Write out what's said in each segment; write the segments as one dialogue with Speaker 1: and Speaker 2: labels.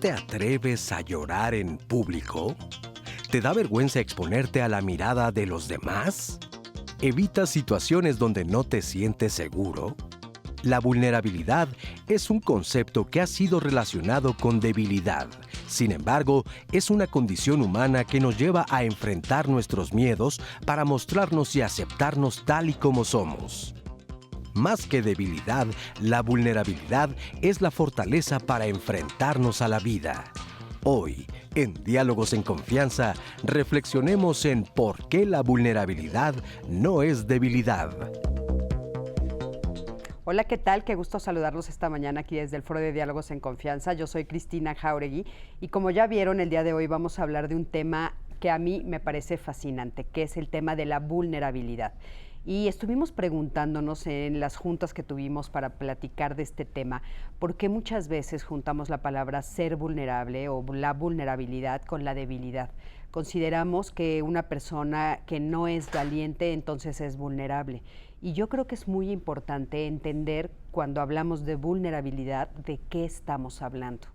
Speaker 1: te atreves a llorar en público? ¿Te da vergüenza exponerte a la mirada de los demás? ¿Evitas situaciones donde no te sientes seguro? La vulnerabilidad es un concepto que ha sido relacionado con debilidad. Sin embargo, es una condición humana que nos lleva a enfrentar nuestros miedos para mostrarnos y aceptarnos tal y como somos. Más que debilidad, la vulnerabilidad es la fortaleza para enfrentarnos a la vida. Hoy, en Diálogos en Confianza, reflexionemos en por qué la vulnerabilidad no es debilidad.
Speaker 2: Hola, ¿qué tal? Qué gusto saludarlos esta mañana aquí desde el Foro de Diálogos en Confianza. Yo soy Cristina Jáuregui y como ya vieron, el día de hoy vamos a hablar de un tema que a mí me parece fascinante, que es el tema de la vulnerabilidad. Y estuvimos preguntándonos en las juntas que tuvimos para platicar de este tema, por qué muchas veces juntamos la palabra ser vulnerable o la vulnerabilidad con la debilidad. Consideramos que una persona que no es valiente entonces es vulnerable. Y yo creo que es muy importante entender cuando hablamos de vulnerabilidad de qué estamos hablando,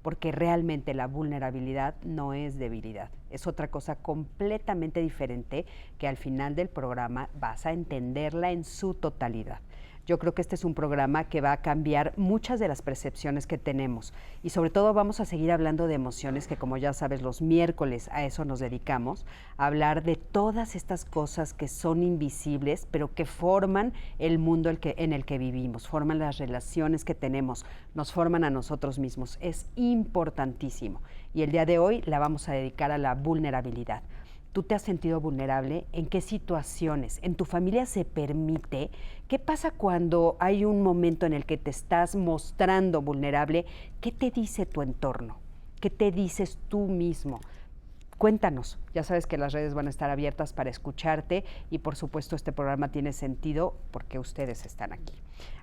Speaker 2: porque realmente la vulnerabilidad no es debilidad, es otra cosa completamente diferente que al final del programa vas a entenderla en su totalidad. Yo creo que este es un programa que va a cambiar muchas de las percepciones que tenemos y sobre todo vamos a seguir hablando de emociones que, como ya sabes, los miércoles a eso nos dedicamos, a hablar de todas estas cosas que son invisibles pero que forman el mundo en el que vivimos, forman las relaciones que tenemos, nos forman a nosotros mismos. Es importantísimo y el día de hoy la vamos a dedicar a la vulnerabilidad. ¿Tú te has sentido vulnerable? ¿En qué situaciones? ¿En tu familia se permite? ¿Qué pasa cuando hay un momento en el que te estás mostrando vulnerable? ¿Qué te dice tu entorno? ¿Qué te dices tú mismo? Cuéntanos, ya sabes que las redes van a estar abiertas para escucharte y por supuesto este programa tiene sentido porque ustedes están aquí.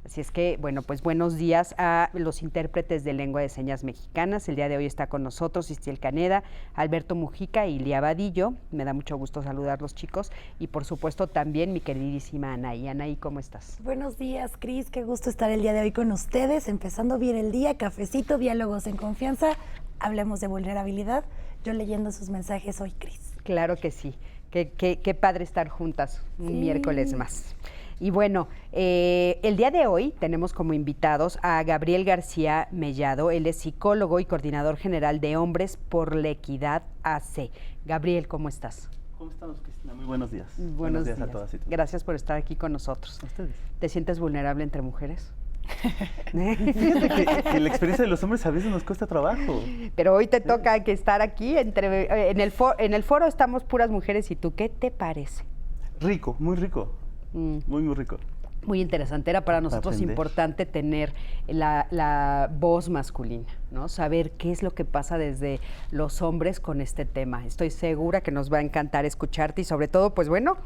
Speaker 2: Así es que, bueno, pues buenos días a los intérpretes de lengua de señas mexicanas. El día de hoy está con nosotros Istiel Caneda, Alberto Mujica y Lía Vadillo. Me da mucho gusto saludarlos, chicos. Y por supuesto también mi queridísima Anaí. Anaí, ¿cómo estás?
Speaker 3: Buenos días, Cris. Qué gusto estar el día de hoy con ustedes. Empezando bien el día, cafecito, diálogos en confianza. Hablemos de vulnerabilidad. Yo leyendo sus mensajes hoy, Cris.
Speaker 2: Claro que sí. Qué padre estar juntas un miércoles más. Y bueno, el día de hoy tenemos como invitados a Gabriel García Mellado. Él es psicólogo y coordinador general de Hombres por la Equidad AC. Gabriel, ¿cómo estás?
Speaker 4: ¿Cómo estamos, Cristina? Muy buenos días.
Speaker 2: Buenos días
Speaker 4: a todas y todos.
Speaker 2: Gracias por estar aquí con nosotros.
Speaker 4: ¿A ustedes?
Speaker 2: ¿Te sientes vulnerable entre mujeres?
Speaker 4: Fíjate que la experiencia de los hombres a veces nos cuesta trabajo.
Speaker 2: Pero hoy te toca que estar aquí, en el foro estamos puras mujeres. ¿Y tú qué te parece?
Speaker 4: Rico, muy rico. Muy rico.
Speaker 2: Muy interesante, era para nosotros importante tener la voz masculina, ¿no? Saber qué es lo que pasa desde los hombres con este tema. Estoy segura que nos va a encantar escucharte y sobre todo, pues bueno,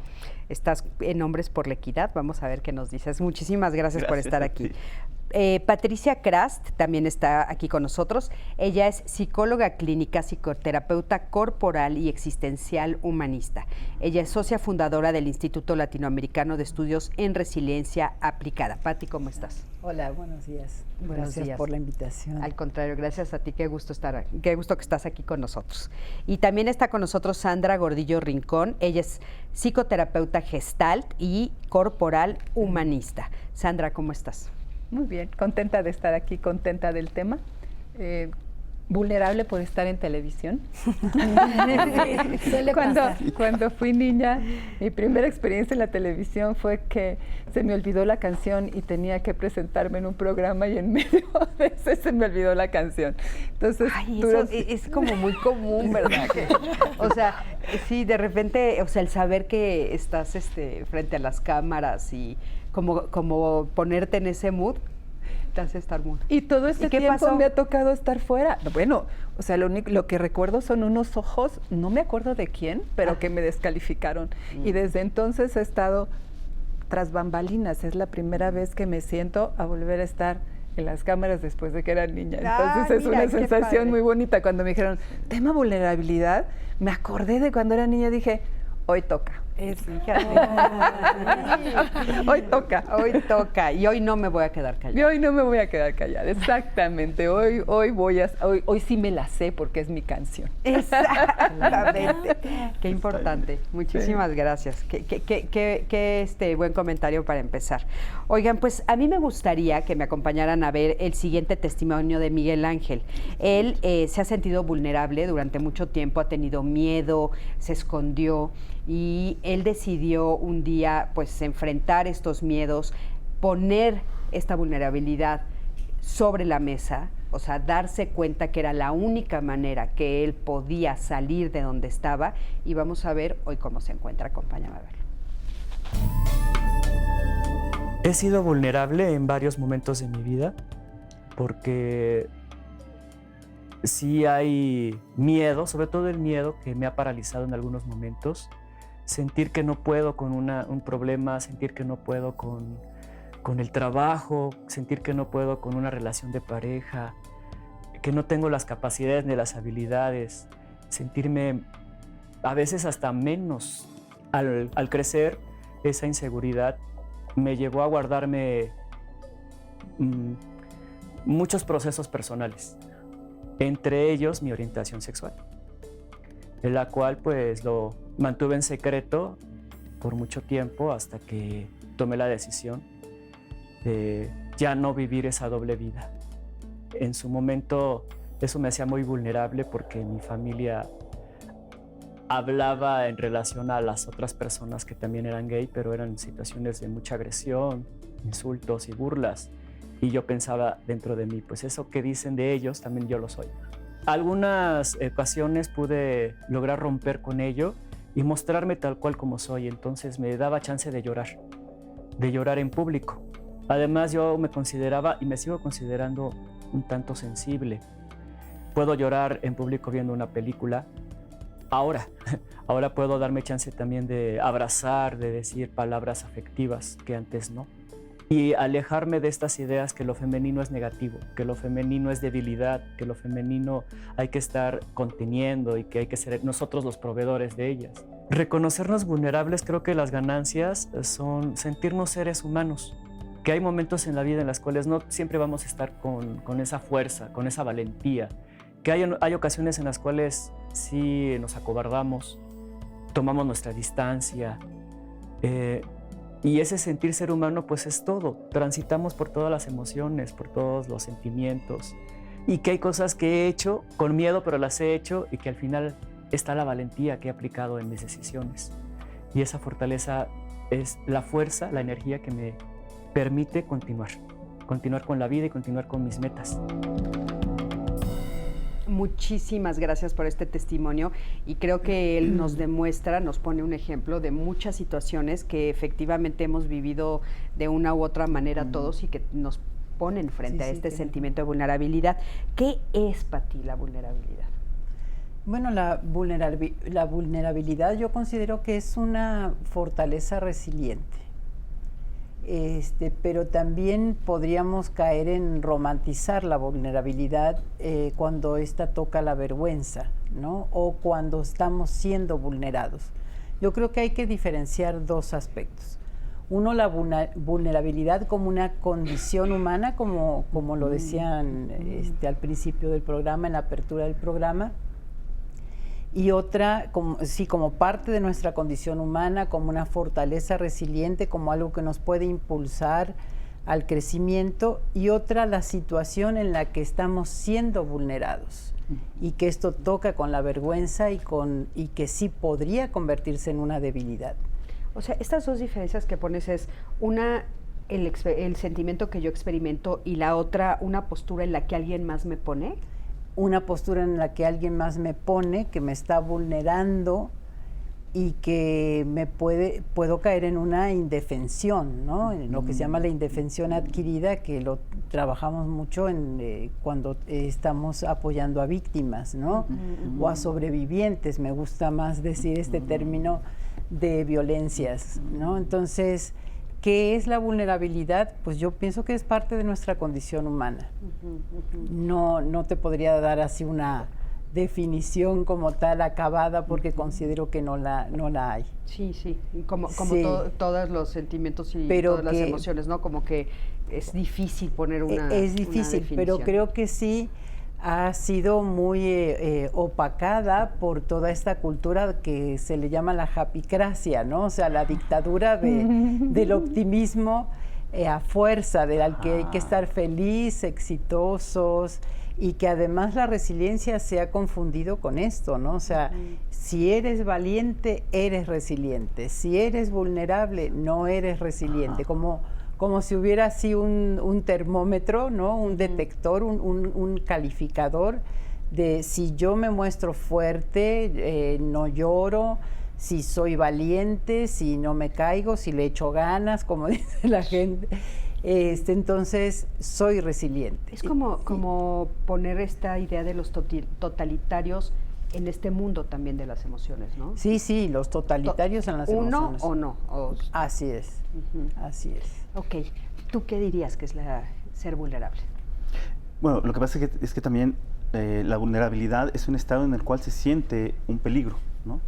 Speaker 2: estás en Hombres por la Equidad, vamos a ver qué nos dices. Muchísimas gracias por estar aquí. Patricia Krast también está aquí con nosotros. Ella es psicóloga clínica, psicoterapeuta corporal y existencial humanista. Ella es socia fundadora del Instituto Latinoamericano de Estudios en Resiliencia Aplicada. Pati, ¿cómo estás?
Speaker 5: Hola, buenos días.
Speaker 2: Buenos días
Speaker 5: por la invitación.
Speaker 2: Al contrario, gracias a ti, qué gusto que estás aquí con nosotros. Y también está con nosotros Sandra Gordillo Rincón. Ella es psicoterapeuta gestalt y corporal humanista. Sandra, ¿cómo estás?
Speaker 5: Muy bien, contenta de estar aquí, contenta del tema. Vulnerable por estar en televisión. Cuando fui niña, mi primera experiencia en la televisión fue que se me olvidó la canción y tenía que presentarme en un programa y en medio de ese se me olvidó la canción. Entonces,
Speaker 2: eso es como muy común, ¿verdad? O sea, sí, de repente, o sea, el saber que estás frente a las cámaras y como ponerte en ese mood, te hace estar muy...
Speaker 5: Y todo este tiempo me ha tocado estar fuera. Bueno, o sea, lo que recuerdo son unos ojos, no me acuerdo de quién, pero que me descalificaron. Y desde entonces he estado tras bambalinas. Es la primera vez que me siento a volver a estar en las cámaras después de que era niña. Entonces una sensación muy bonita. Cuando me dijeron, tema vulnerabilidad, me acordé de cuando era niña, dije... hoy toca.
Speaker 2: Fíjate.
Speaker 5: Hoy toca.
Speaker 2: Hoy toca. Y hoy no me voy a quedar
Speaker 5: Y
Speaker 2: callada.
Speaker 5: hoy no me voy a quedar callada, exactamente. Hoy sí me la sé porque es mi canción.
Speaker 2: Exactamente. Qué importante. Muchísimas gracias. Qué buen comentario para empezar. Oigan, pues a mí me gustaría que me acompañaran a ver el siguiente testimonio de Miguel Ángel. Él se ha sentido vulnerable durante mucho tiempo, ha tenido miedo, se escondió y él decidió un día pues enfrentar estos miedos, poner esta vulnerabilidad sobre la mesa, o sea, darse cuenta que era la única manera que él podía salir de donde estaba, y vamos a ver hoy cómo se encuentra. Acompáñame a verlo.
Speaker 6: He sido vulnerable en varios momentos de mi vida porque sí hay miedo, sobre todo el miedo que me ha paralizado en algunos momentos. Sentir que no puedo con un problema, sentir que no puedo con el trabajo, sentir que no puedo con una relación de pareja, que no tengo las capacidades ni las habilidades, sentirme a veces hasta menos. Al crecer, esa inseguridad me llevó a guardarme muchos procesos personales, entre ellos mi orientación sexual, en la cual pues lo mantuve en secreto por mucho tiempo hasta que tomé la decisión de ya no vivir esa doble vida. En su momento eso me hacía muy vulnerable porque mi familia hablaba en relación a las otras personas que también eran gay, pero eran situaciones de mucha agresión, insultos y burlas. Y yo pensaba dentro de mí, pues eso que dicen de ellos, también yo lo soy. Algunas ocasiones pude lograr romper con ello y mostrarme tal cual como soy, entonces me daba chance de llorar en público. Además yo me consideraba y me sigo considerando un tanto sensible. Puedo llorar en público viendo una película. Ahora puedo darme chance también de abrazar, de decir palabras afectivas que antes no. Y alejarme de estas ideas que lo femenino es negativo, que lo femenino es debilidad, que lo femenino hay que estar conteniendo y que hay que ser nosotros los proveedores de ellas. Reconocernos vulnerables, creo que las ganancias son sentirnos seres humanos, que hay momentos en la vida en los cuales no siempre vamos a estar con esa fuerza, con esa valentía, que hay ocasiones en las cuales sí nos acobardamos, tomamos nuestra distancia, y ese sentir ser humano pues es todo. Transitamos por todas las emociones, por todos los sentimientos, y que hay cosas que he hecho con miedo, pero las he hecho, y que al final está la valentía que he aplicado en mis decisiones. Y esa fortaleza es la fuerza, la energía que me permite continuar con la vida y continuar con mis metas.
Speaker 2: Muchísimas gracias por este testimonio, y creo que él nos demuestra, nos pone un ejemplo de muchas situaciones que efectivamente hemos vivido de una u otra manera todos y que nos ponen frente a este sentimiento de vulnerabilidad. ¿Qué es para ti la vulnerabilidad?
Speaker 7: Bueno, la vulnerabilidad yo considero que es una fortaleza resiliente. Pero también podríamos caer en romantizar la vulnerabilidad cuando esta toca la vergüenza, ¿no? O cuando estamos siendo vulnerados. Yo creo que hay que diferenciar dos aspectos. Uno, la vulnerabilidad como una condición humana, como lo decían al principio del programa, en la apertura del programa. Y otra, como parte de nuestra condición humana, como una fortaleza resiliente, como algo que nos puede impulsar al crecimiento. Y otra, la situación en la que estamos siendo vulnerados y que esto toca con la vergüenza y que sí podría convertirse en una debilidad.
Speaker 2: O sea, estas dos diferencias que pones es una, el sentimiento que yo experimento, y la otra, una postura en la que alguien más me pone.
Speaker 7: Una postura en la que alguien más me pone, que me está vulnerando y que puedo caer en una indefensión, ¿no? En lo que se llama la indefensión adquirida, que lo trabajamos mucho cuando estamos apoyando a víctimas, ¿no? O a sobrevivientes, me gusta más decir este término, de violencias, ¿no? Entonces, ¿qué es la vulnerabilidad? Pues yo pienso que es parte de nuestra condición humana. No te podría dar así una definición como tal acabada porque considero que no la hay.
Speaker 2: Sí, sí, y como
Speaker 7: Sí.
Speaker 2: todos los sentimientos y
Speaker 7: Pero
Speaker 2: todas las
Speaker 7: que-
Speaker 2: emociones, ¿no? Como que es difícil poner una
Speaker 7: Es
Speaker 2: una
Speaker 7: difícil, pero
Speaker 2: definición.
Speaker 7: creo que sí ha sido muy opacada por toda esta cultura que se le llama la japicracia, ¿no? O sea, la dictadura del optimismo a fuerza, al que hay que estar feliz, exitosos, y que además la resiliencia se ha confundido con esto, ¿no? O sea, si eres valiente, eres resiliente. Si eres vulnerable, no eres resiliente. Como si hubiera así un termómetro, ¿no? Un detector, un calificador de si yo me muestro fuerte, no lloro, si soy valiente, si no me caigo, si le echo ganas, como dice la gente. Entonces, soy resiliente.
Speaker 2: Es como poner esta idea de los totalitarios en este mundo también de las emociones, ¿no?
Speaker 7: Sí, sí, los totalitarios en las
Speaker 2: Uno
Speaker 7: emociones.
Speaker 2: o no.
Speaker 7: Así es, así es.
Speaker 2: Ok, ¿tú qué dirías que es ser vulnerable?
Speaker 4: Bueno, lo que pasa es que también la vulnerabilidad es un estado en el cual se siente un peligro, ¿no?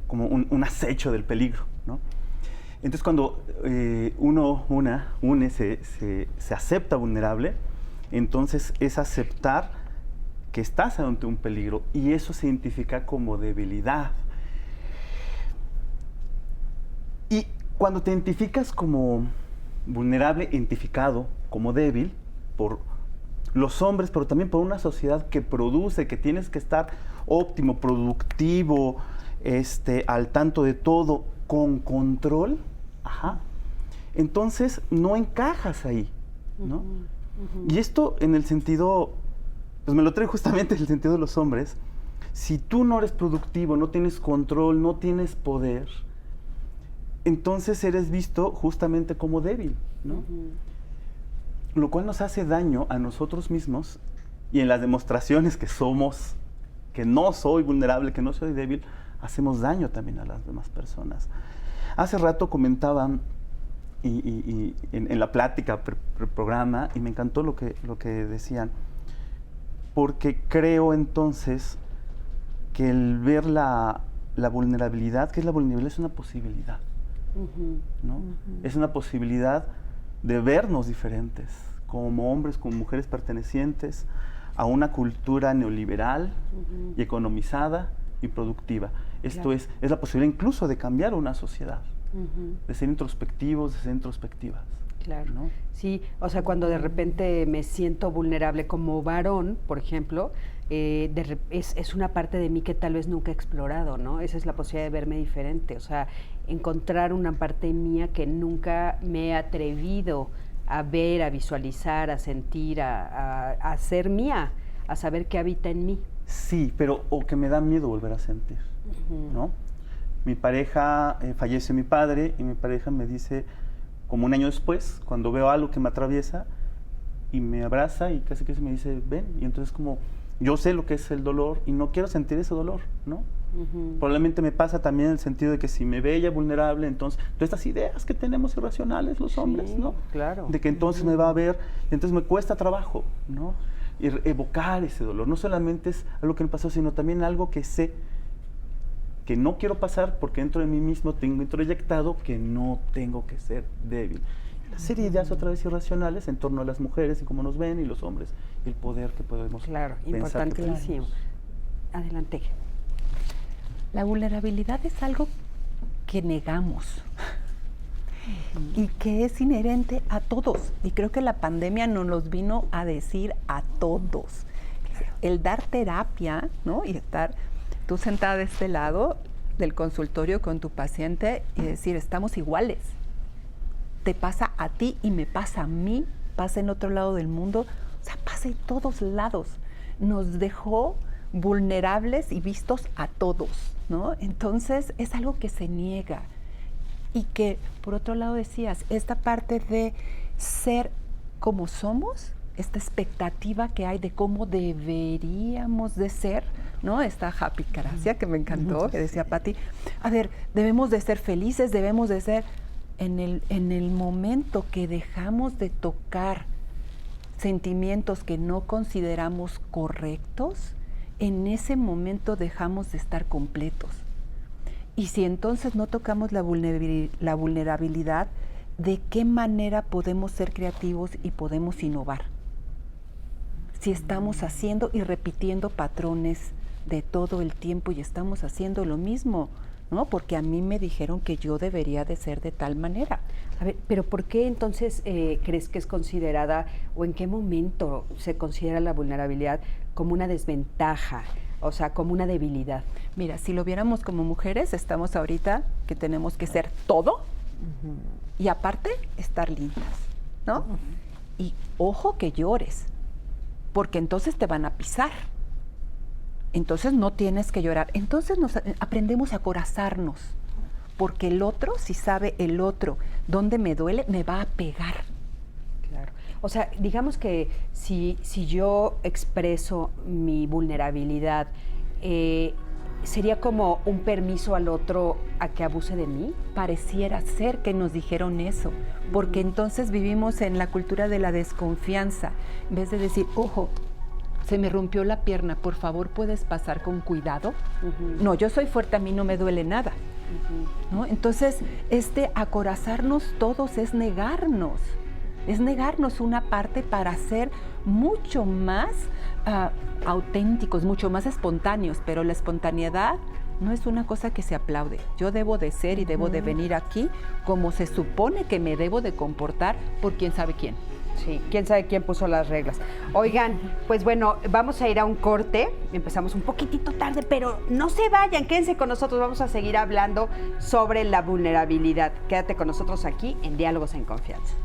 Speaker 4: Como un acecho del peligro, ¿no? Entonces, cuando se acepta vulnerable, entonces es aceptar que estás ante un peligro y eso se identifica como debilidad. Y cuando te identificas como vulnerable, identificado como débil por los hombres, pero también por una sociedad que produce, que tienes que estar óptimo, productivo, al tanto de todo, con control, entonces no encajas ahí, ¿no? Y esto en el sentido, pues me lo trae justamente en el sentido de los hombres. Si tú no eres productivo, no tienes control, no tienes poder, entonces eres visto justamente como débil, ¿no? Lo cual nos hace daño a nosotros mismos y en las demostraciones que no soy vulnerable, que no soy débil, hacemos daño también a las demás personas. Hace rato comentaban y en la plática programa y me encantó lo que decían, porque creo entonces que el ver la vulnerabilidad, ¿qué es la vulnerabilidad? Es una posibilidad, ¿no? Es una posibilidad de vernos diferentes, como hombres, como mujeres pertenecientes a una cultura neoliberal y economizada y productiva. Esto es la posibilidad incluso de cambiar una sociedad, de ser introspectivos, de ser introspectivas.
Speaker 2: Claro,
Speaker 4: ¿no?
Speaker 2: Sí, o sea, cuando de repente me siento vulnerable como varón, por ejemplo, es una parte de mí que tal vez nunca he explorado, ¿no? Esa es la posibilidad de verme diferente, o sea, encontrar una parte mía que nunca me he atrevido a ver, a visualizar, a sentir, a ser mía, a saber qué habita en mí.
Speaker 4: Sí, pero o que me da miedo volver a sentir, ¿no? Mi pareja, fallece mi padre y mi pareja me dice, como un año después, cuando veo algo que me atraviesa y me abraza y casi me dice, ven, y entonces como yo sé lo que es el dolor y no quiero sentir ese dolor, ¿no? Probablemente me pasa también en el sentido de que si me ve ella vulnerable, entonces todas estas ideas que tenemos irracionales los hombres, ¿no?
Speaker 2: Claro.
Speaker 4: De que entonces me va a ver y entonces me cuesta trabajo, ¿no? Y evocar ese dolor. No solamente es algo que me pasó, sino también algo que sé que no quiero pasar porque dentro de mí mismo tengo introyectado que no tengo que ser débil. Una serie de ideas otra vez irracionales en torno a las mujeres y cómo nos ven y los hombres, y el poder que podemos
Speaker 2: Claro,
Speaker 4: pensar que
Speaker 2: importantísimo.
Speaker 4: tenemos.
Speaker 2: Adelante.
Speaker 5: La vulnerabilidad es algo que negamos y que es inherente a todos. Y creo que la pandemia nos los vino a decir a todos. El dar terapia, ¿no? Y estar tú sentada de este lado del consultorio con tu paciente y decir, estamos iguales. Te pasa a ti y me pasa a mí, pasa en otro lado del mundo, o sea, pasa en todos lados. Nos dejó vulnerables y vistos a todos, ¿no? Entonces es algo que se niega y que, por otro lado decías, esta parte de ser como somos, esta expectativa que hay de cómo deberíamos de ser, ¿no? Esta japicracia que me encantó, que decía Patti, a ver, debemos de ser felices, debemos de ser, en el momento que dejamos de tocar sentimientos que no consideramos correctos, en ese momento dejamos de estar completos. Y si entonces no tocamos la vulnerabilidad, ¿de qué manera podemos ser creativos y podemos innovar? Si estamos haciendo y repitiendo patrones de todo el tiempo y estamos haciendo lo mismo, ¿no? Porque a mí me dijeron que yo debería de ser de tal manera.
Speaker 2: A ver, pero ¿por qué entonces crees que es considerada, o en qué momento se considera la vulnerabilidad como una desventaja, o sea, como una debilidad?
Speaker 5: Mira, si lo viéramos como mujeres, estamos ahorita que tenemos que ser todo y aparte estar lindas, ¿no? Y ojo que llores, porque entonces te van a pisar. Entonces no tienes que llorar. Entonces aprendemos a acorazarnos, porque el otro, si sabe el otro dónde me duele, me va a pegar.
Speaker 2: Claro. O sea, digamos que si yo expreso mi vulnerabilidad, ¿sería como un permiso al otro a que abuse de mí?
Speaker 5: Pareciera ser que nos dijeron eso, porque entonces vivimos en la cultura de la desconfianza. En vez de decir, ojo, se me rompió la pierna, por favor, ¿puedes pasar con cuidado? No, yo soy fuerte, a mí no me duele nada. ¿No? Entonces, acorazarnos todos es negarnos una parte para ser mucho más auténticos, mucho más espontáneos, pero la espontaneidad no es una cosa que se aplaude. Yo debo de ser y debo de venir aquí como se supone que me debo de comportar por quién sabe quién.
Speaker 2: Sí, quién sabe quién puso las reglas. Oigan, pues bueno, vamos a ir a un corte. Empezamos un poquitito tarde, pero no se vayan, quédense con nosotros. Vamos a seguir hablando sobre la vulnerabilidad. Quédate con nosotros aquí en Diálogos en Confianza.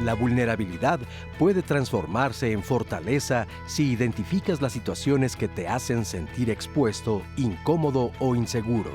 Speaker 1: La vulnerabilidad puede transformarse en fortaleza si identificas las situaciones que te hacen sentir expuesto, incómodo o inseguro.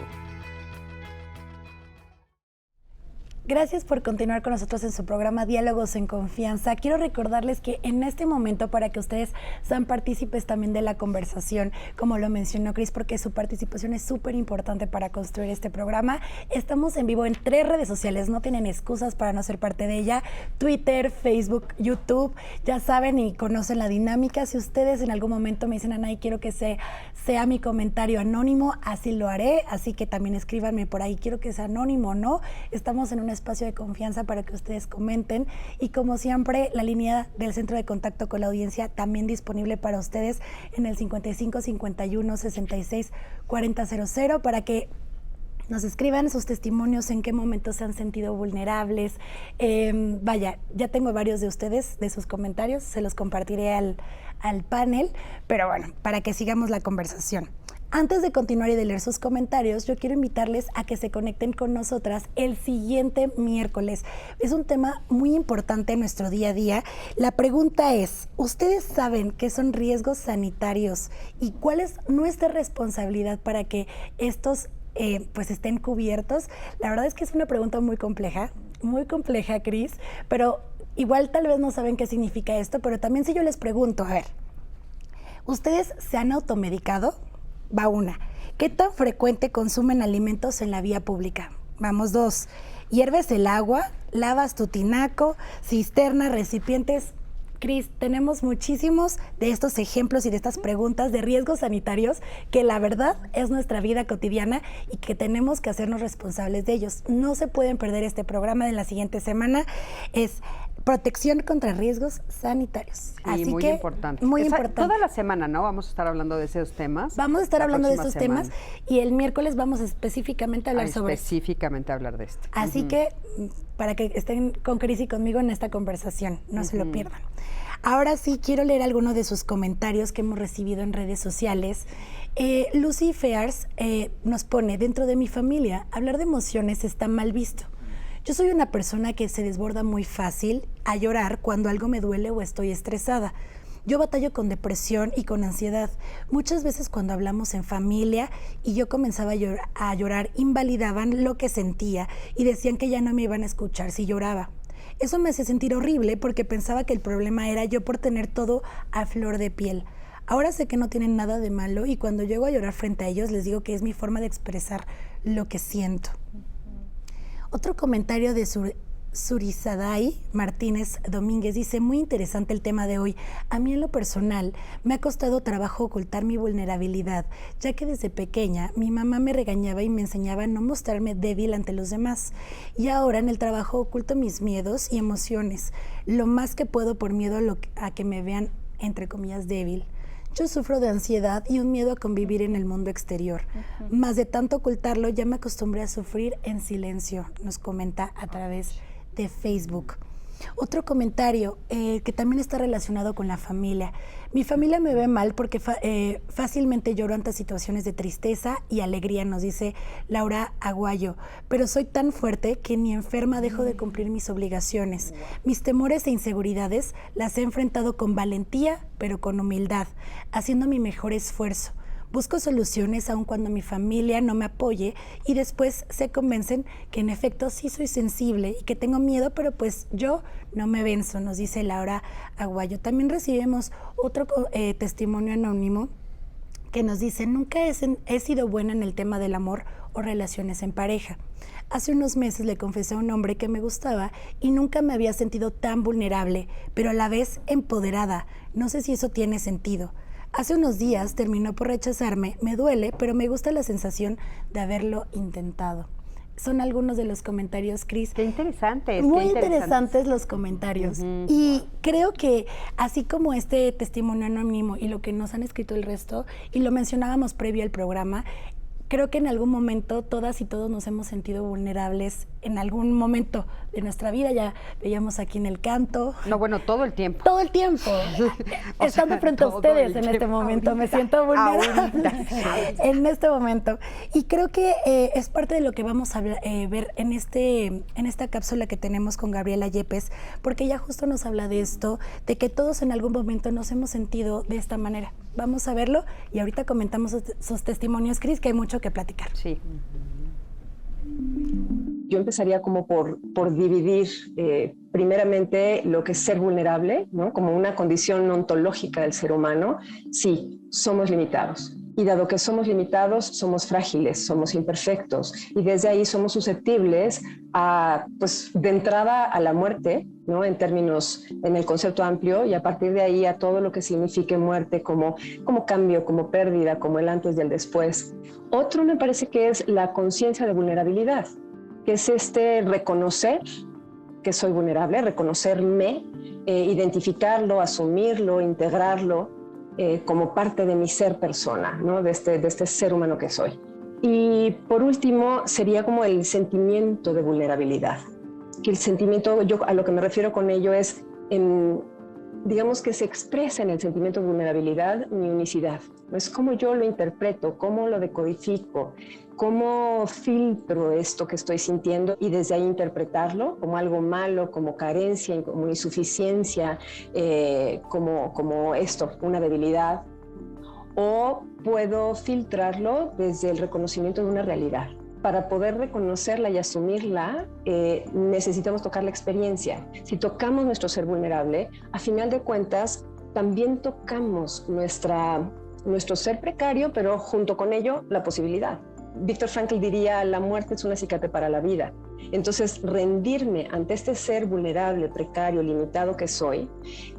Speaker 3: Gracias por continuar con nosotros en su programa Diálogos en Confianza. Quiero recordarles que en este momento, para que ustedes sean partícipes también de la conversación, como lo mencionó Cris, porque su participación es súper importante para construir este programa, estamos en vivo en 3 redes sociales, no tienen excusas para no ser parte de ella: Twitter, Facebook, YouTube. Ya saben y conocen la dinámica. Si ustedes en algún momento me dicen, Anaí, quiero que sea mi comentario anónimo, así lo haré, así que también escríbanme por ahí, quiero que sea anónimo, ¿no? Estamos en un espacio de confianza para que ustedes comenten, y como siempre, la línea del Centro de Contacto con la Audiencia también disponible para ustedes en el 55 51 66 40 00 para que nos escriban sus testimonios, en qué momentos se han sentido vulnerables. Vaya, ya tengo varios de ustedes, de sus comentarios, se los compartiré al panel, pero bueno, para que sigamos la conversación. Antes de continuar y de leer sus comentarios, yo quiero invitarles a que se conecten con nosotras el siguiente miércoles. Es un tema muy importante en nuestro día a día. La pregunta es, ¿ustedes saben qué son riesgos sanitarios y cuál es nuestra responsabilidad para que estos pues estén cubiertos? La verdad es que es una pregunta muy compleja, Cris, pero igual tal vez no saben qué significa esto, pero también si yo les pregunto, a ver, ¿ustedes se han automedicado? Va una. ¿Qué tan frecuente consumen alimentos en la vía pública? Vamos 2. ¿Hierves el agua? ¿Lavas tu tinaco? ¿Cisterna? ¿Recipientes? Cris, tenemos muchísimos de estos ejemplos y de estas preguntas de riesgos sanitarios que la verdad es nuestra vida cotidiana y que tenemos que hacernos responsables de ellos. No se pueden perder este programa de la siguiente semana. Es protección contra riesgos sanitarios.
Speaker 2: Sí,
Speaker 3: así
Speaker 2: muy
Speaker 3: que,
Speaker 2: importante.
Speaker 3: Muy importante.
Speaker 2: Toda la semana, ¿no? Vamos a estar hablando de esos temas.
Speaker 3: Vamos a estar hablando de estos
Speaker 2: semana.
Speaker 3: temas y el miércoles vamos específicamente a hablar sobre
Speaker 2: específicamente a hablar de esto.
Speaker 3: Así que para que estén con Cris y conmigo en esta conversación, no se lo pierdan. Ahora sí, quiero leer algunos de sus comentarios que hemos recibido en redes sociales. Lucy Fears nos pone, dentro de mi familia, hablar de emociones está mal visto. Yo soy una persona que se desborda muy fácil a llorar cuando algo me duele o estoy estresada. Yo batallo con depresión y con ansiedad. Muchas veces cuando hablamos en familia y yo comenzaba a llorar, invalidaban lo que sentía y decían que ya no me iban a escuchar si lloraba. Eso me hace sentir horrible porque pensaba que el problema era yo por tener todo a flor de piel. Ahora sé que no tienen nada de malo y cuando llego a llorar frente a ellos les digo que es mi forma de expresar lo que siento. Otro comentario de Surisadai Martínez Domínguez dice, muy interesante el tema de hoy. A mí en lo personal me ha costado trabajo ocultar mi vulnerabilidad, ya que desde pequeña mi mamá me regañaba y me enseñaba a no mostrarme débil ante los demás. Y ahora en el trabajo oculto mis miedos y emociones, lo más que puedo por miedo a que me vean, entre comillas, débil. Yo sufro de ansiedad y un miedo a convivir en el mundo exterior. Más de tanto ocultarlo, ya me acostumbré a sufrir en silencio, nos comenta a través de Facebook. Otro comentario que también está relacionado con la familia. Mi familia me ve mal porque fácilmente lloro ante situaciones de tristeza y alegría, nos dice Laura Aguayo. Pero soy tan fuerte que ni enferma dejo de cumplir mis obligaciones. Mis temores e inseguridades las he enfrentado con valentía, pero con humildad, haciendo mi mejor esfuerzo. Busco soluciones aun cuando mi familia no me apoye y después se convencen que en efecto sí soy sensible y que tengo miedo, pero pues yo no me venzo, nos dice Laura Aguayo. También recibimos otro testimonio anónimo que nos dice, nunca he sido buena en el tema del amor o relaciones en pareja. Hace unos meses le confesé a un hombre que me gustaba y nunca me había sentido tan vulnerable, pero a la vez empoderada. No sé si eso tiene sentido. Hace unos días terminó por rechazarme, me duele, pero me gusta la sensación de haberlo intentado. Son algunos de los comentarios, Cris.
Speaker 2: Qué interesante.
Speaker 3: Muy interesantes los comentarios. Y creo que así como este testimonio anónimo y lo que nos han escrito el resto, y lo mencionábamos previo al programa, creo que en algún momento todas y todos nos hemos sentido vulnerables en algún momento de nuestra vida. Ya veíamos aquí en el canto.
Speaker 2: No, bueno, todo el tiempo.
Speaker 3: Todo el tiempo. Estando frente a ustedes en este momento, ahorita, me siento vulnerable. En este momento. Y creo que es parte de lo que vamos a ver en esta cápsula que tenemos con Gabriela Yepes, porque ella justo nos habla de esto, de que todos en algún momento nos hemos sentido de esta manera. Vamos a verlo y ahorita comentamos sus testimonios, Cris, que hay mucho que platicar.
Speaker 2: Sí.
Speaker 8: Yo empezaría como por dividir primeramente lo que es ser vulnerable, ¿no? Como una condición ontológica del ser humano. Sí, somos limitados. Y dado que somos limitados, somos frágiles, somos imperfectos. Y desde ahí somos susceptibles a, pues, de entrada a la muerte, ¿no? En el concepto amplio, y a partir de ahí a todo lo que signifique muerte como cambio, como pérdida, como el antes y el después. Otro me parece que es la conciencia de vulnerabilidad, que es reconocer que soy vulnerable, reconocerme, identificarlo, asumirlo, integrarlo, como parte de mi ser persona, ¿no? de este ser humano que soy. Y por último sería como el sentimiento de vulnerabilidad, que el sentimiento, yo a lo que me refiero con ello es, digamos que se expresa en el sentimiento de vulnerabilidad mi unicidad. Es como yo lo interpreto, cómo lo decodifico, cómo filtro esto que estoy sintiendo y desde ahí interpretarlo como algo malo, como carencia, como insuficiencia, como esto, una debilidad. O puedo filtrarlo desde el reconocimiento de una realidad. Para poder reconocerla y asumirla, necesitamos tocar la experiencia. Si tocamos nuestro ser vulnerable, a final de cuentas, también tocamos nuestro ser precario, pero junto con ello, la posibilidad. Viktor Frankl diría, la muerte es un acicate para la vida. Entonces, rendirme ante este ser vulnerable, precario, limitado que soy,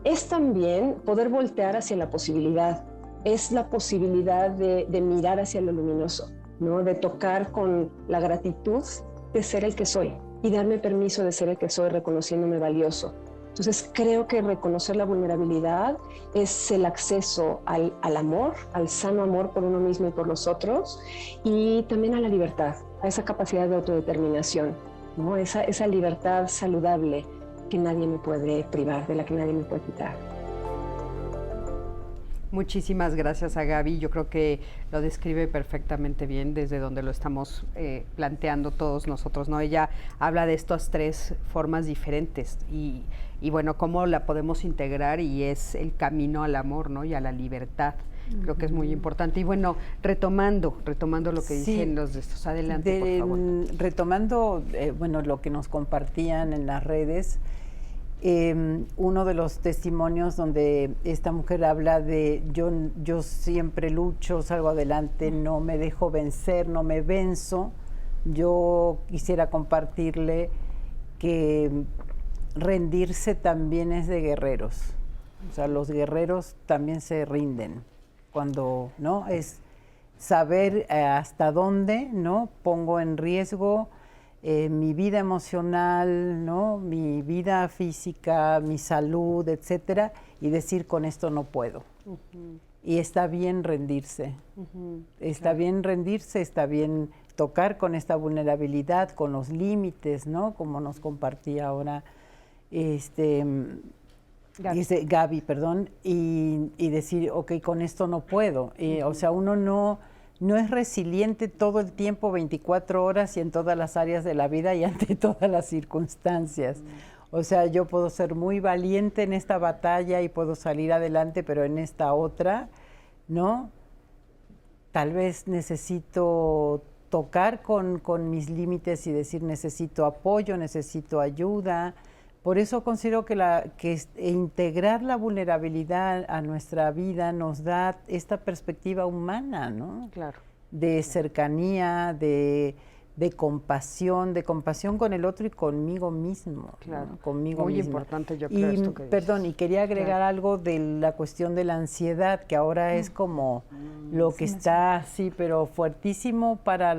Speaker 8: es también poder voltear hacia la posibilidad. Es la posibilidad de mirar hacia lo luminoso, ¿no? De tocar con la gratitud de ser el que soy y darme permiso de ser el que soy, reconociéndome valioso. Entonces creo que reconocer la vulnerabilidad es el acceso al amor, al sano amor por uno mismo y por los otros, y también a la libertad, a esa capacidad de autodeterminación, ¿no? Esa libertad saludable que nadie me puede privar, de la que nadie me puede quitar.
Speaker 2: Muchísimas gracias a Gaby. Yo creo que lo describe perfectamente bien desde donde lo estamos planteando todos nosotros, ¿no? Ella habla de estas tres formas diferentes y bueno, cómo la podemos integrar, y es el camino al amor, ¿no? Y a la libertad. Creo que es muy importante. Y bueno, retomando lo que dicen los de estos, adelante, por favor.
Speaker 7: Retomando, bueno, lo que nos compartían en las redes, uno de los testimonios donde esta mujer habla de yo siempre lucho, salgo adelante, no me dejo vencer, no me venzo, yo quisiera compartirle que rendirse también es de guerreros. O sea, los guerreros también se rinden cuando, ¿no? Es saber hasta dónde, ¿no? Pongo en riesgo mi vida emocional, ¿no? Mi vida física, mi salud, etcétera, y decir con esto no puedo. Y está bien rendirse. Está bien rendirse, está bien tocar con esta vulnerabilidad, con los límites, ¿no? Como nos compartía ahora Gaby, perdón, y decir, ok, con esto no puedo. O sea, uno no es resiliente todo el tiempo, 24 horas y en todas las áreas de la vida y ante todas las circunstancias. O sea, yo puedo ser muy valiente en esta batalla y puedo salir adelante, pero en esta otra, ¿no? Tal vez necesito tocar con mis límites y decir necesito apoyo, necesito ayuda. Por eso considero que integrar la vulnerabilidad a nuestra vida nos da esta perspectiva humana, ¿no?
Speaker 2: Claro.
Speaker 7: De cercanía, de compasión con el otro y conmigo mismo.
Speaker 2: Claro.
Speaker 7: ¿no? Conmigo
Speaker 2: Muy
Speaker 7: misma.
Speaker 2: importante, yo creo, esto que dices.
Speaker 7: Perdón, y quería agregar algo de la cuestión de la ansiedad, que ahora es como lo que está, sí, pero fuertísimo para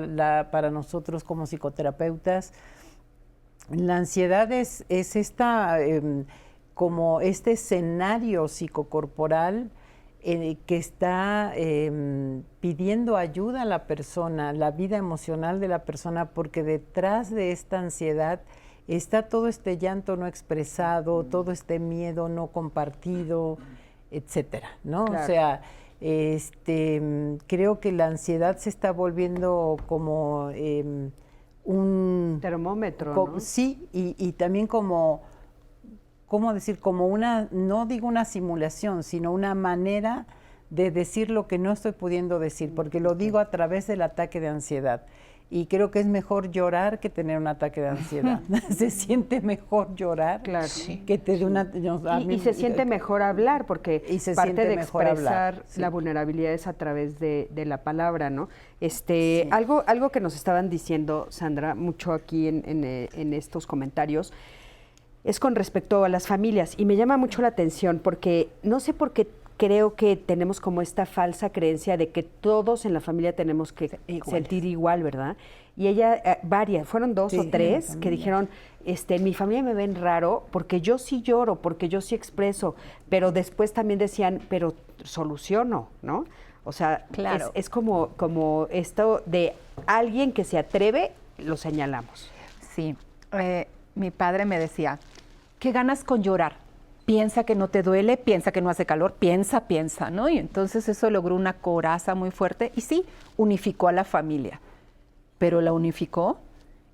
Speaker 7: nosotros como psicoterapeutas. La ansiedad es esta, como este escenario psicocorporal que está pidiendo ayuda a la persona, la vida emocional de la persona, porque detrás de esta ansiedad está todo este llanto no expresado, todo este miedo no compartido, etcétera, ¿no?
Speaker 2: Claro.
Speaker 7: O sea, creo que la ansiedad se está volviendo como un
Speaker 2: termómetro, ¿no?
Speaker 7: Sí, y también como, ¿cómo decir? Como una, no digo una simulación, sino una manera de decir lo que no estoy pudiendo decir, porque lo digo a través del ataque de ansiedad. Y creo que es mejor llorar que tener un ataque de ansiedad. Se siente mejor llorar
Speaker 2: Claro.
Speaker 7: que tener una...
Speaker 2: Y se siente mejor hablar, porque parte de expresar
Speaker 7: sí.
Speaker 2: la vulnerabilidad es a través de la palabra, ¿no? Sí. Algo que nos estaban diciendo, Sandra, mucho aquí en estos comentarios, es con respecto a las familias. Y me llama mucho la atención, porque no sé por qué creo que tenemos como esta falsa creencia de que todos en la familia tenemos que sentir igual, ¿verdad? Y ella, fueron dos o tres que dijeron, en mi familia me ven raro porque yo sí lloro, porque yo sí expreso, pero después también decían, pero soluciono, ¿no? O sea,
Speaker 5: claro.
Speaker 2: es como esto de alguien que se atreve, lo señalamos.
Speaker 5: Sí, mi padre me decía, ¿qué ganas con llorar? Piensa que no te duele, piensa que no hace calor, piensa, ¿no? Y entonces eso logró una coraza muy fuerte y sí, unificó a la familia, pero la unificó